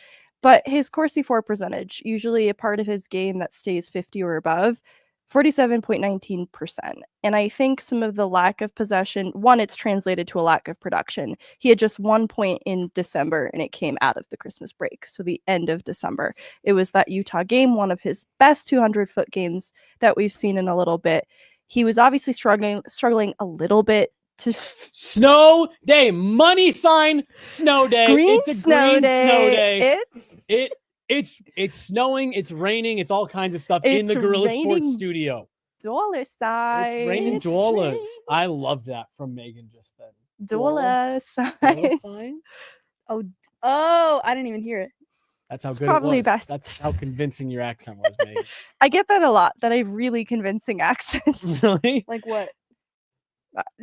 But his Corsi 4 percentage, usually a part of his game that stays 50 or above, 47.19%. And I think some of the lack of possession, one, it's translated to a lack of production. He had just 1 point in December, and it came out of the Christmas break. So the end of December. It was that Utah game, one of his best 200-foot games that we've seen in a little bit. He was obviously struggling a little bit to snow day, money sign, snow day. Green it's a snow green day. Snow day. It's snowing, it's raining, it's all kinds of stuff in the Gorilla Sports studio. Dollar signs. It's raining dollars. I love that from Megan just then. Dollar signs. Oh, I didn't even hear it. That's how It's good probably it was. best. That's how convincing your accent was, Megan. I get that a lot, that I have really convincing accents. Really? Like what?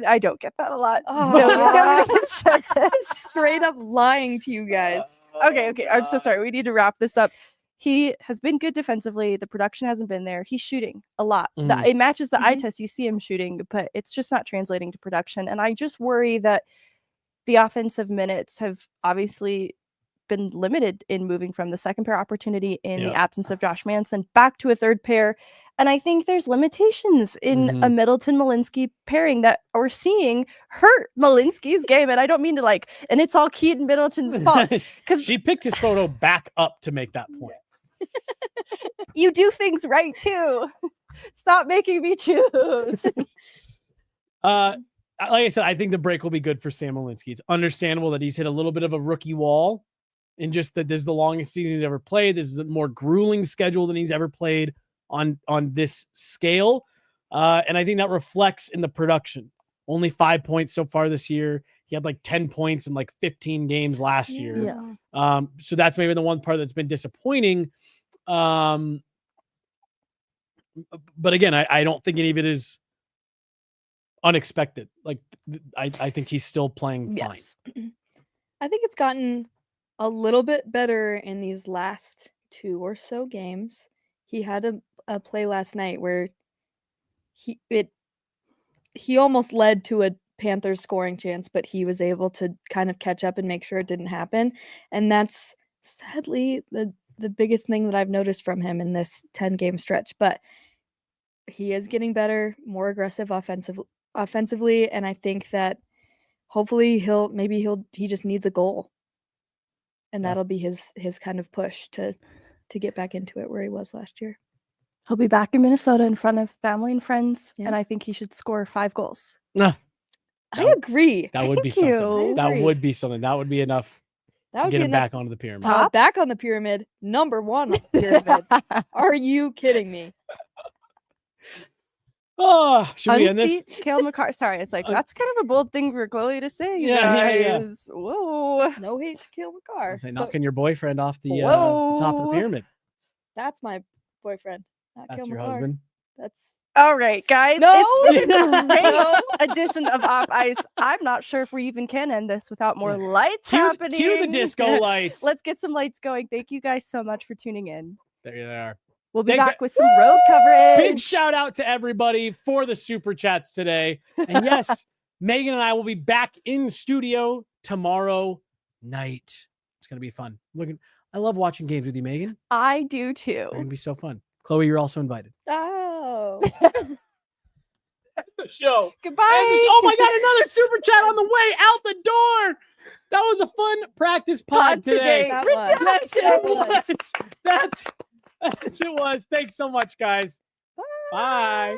I don't get that a lot. Oh, No, we never said that. Straight up lying to you guys. Okay. I'm so sorry. We need to wrap this up. He has been good defensively. The production hasn't been there. He's shooting a lot. It matches the eye test. You see him shooting, but it's just not translating to production. And I just worry that the offensive minutes have obviously been limited in moving from the second pair opportunity in the absence of Josh Manson back to a third pair. And I think there's limitations in a Middleton-Malinsky pairing that we're seeing hurt Malinsky's game. And I don't mean to and it's all Keaton Middleton's fault. Because she picked his photo back up to make that point. You do things right too. Stop making me choose. Like I said, I think the break will be good for Sam Malinsky. It's understandable that he's hit a little bit of a rookie wall, and just that this is the longest season he's ever played. This is a more grueling schedule than he's ever played on this scale. And I think that reflects in the production. Only 5 points so far this year. He had 10 points in 15 games last year. Yeah. So that's maybe the one part that's been disappointing. But again, I don't think any of it is unexpected. I think he's still playing fine. I think it's gotten a little bit better in these last 2 or so games. He had a play last night where he almost led to a Panthers scoring chance, but he was able to kind of catch up and make sure it didn't happen. And that's sadly the biggest thing that I've noticed from him in this 10-game stretch. But he is getting better, more aggressive offensively, and I think that hopefully he just needs a goal. And that'll be his kind of push to get back into it where he was last year. He'll be back in Minnesota in front of family and friends, Yeah. and I think he should score 5 goals. No, I agree. that would be Thank you. something. I That agree. would be something. That would be enough That to would get be him enough. back onto the pyramid. Top? Back on the pyramid, number 1 on the pyramid. Are you kidding me? Oh, should we end this? Unseat Cale Makar. Sorry, it's that's kind of a bold thing for Chloe to say. You Yeah. guys. Whoa. No hate to Cale Makar. Say but knocking your boyfriend off the top of the Whoa. pyramid. That's my boyfriend, not That's Cale your Makar. husband. That's All right, guys. No, It's been a great no. edition of Off Ice. I'm not sure if we even can end this without more lights happening. Cue the disco lights. Let's get some lights going. Thank you guys so much for tuning in. There they are. We'll be Thanks. back with some road coverage. Big shout out to everybody for the super chats today. And yes, Megan and I will be back in studio tomorrow night. It's going to be fun. I love watching games with you, Megan. I do too. It's going to be so fun. Chloe, you're also invited. Oh. The show. Goodbye. Oh my God, another super chat on the way out the door. That was a fun practice pod today. That was. Redemption. That's it was. Thanks so much, guys. Bye.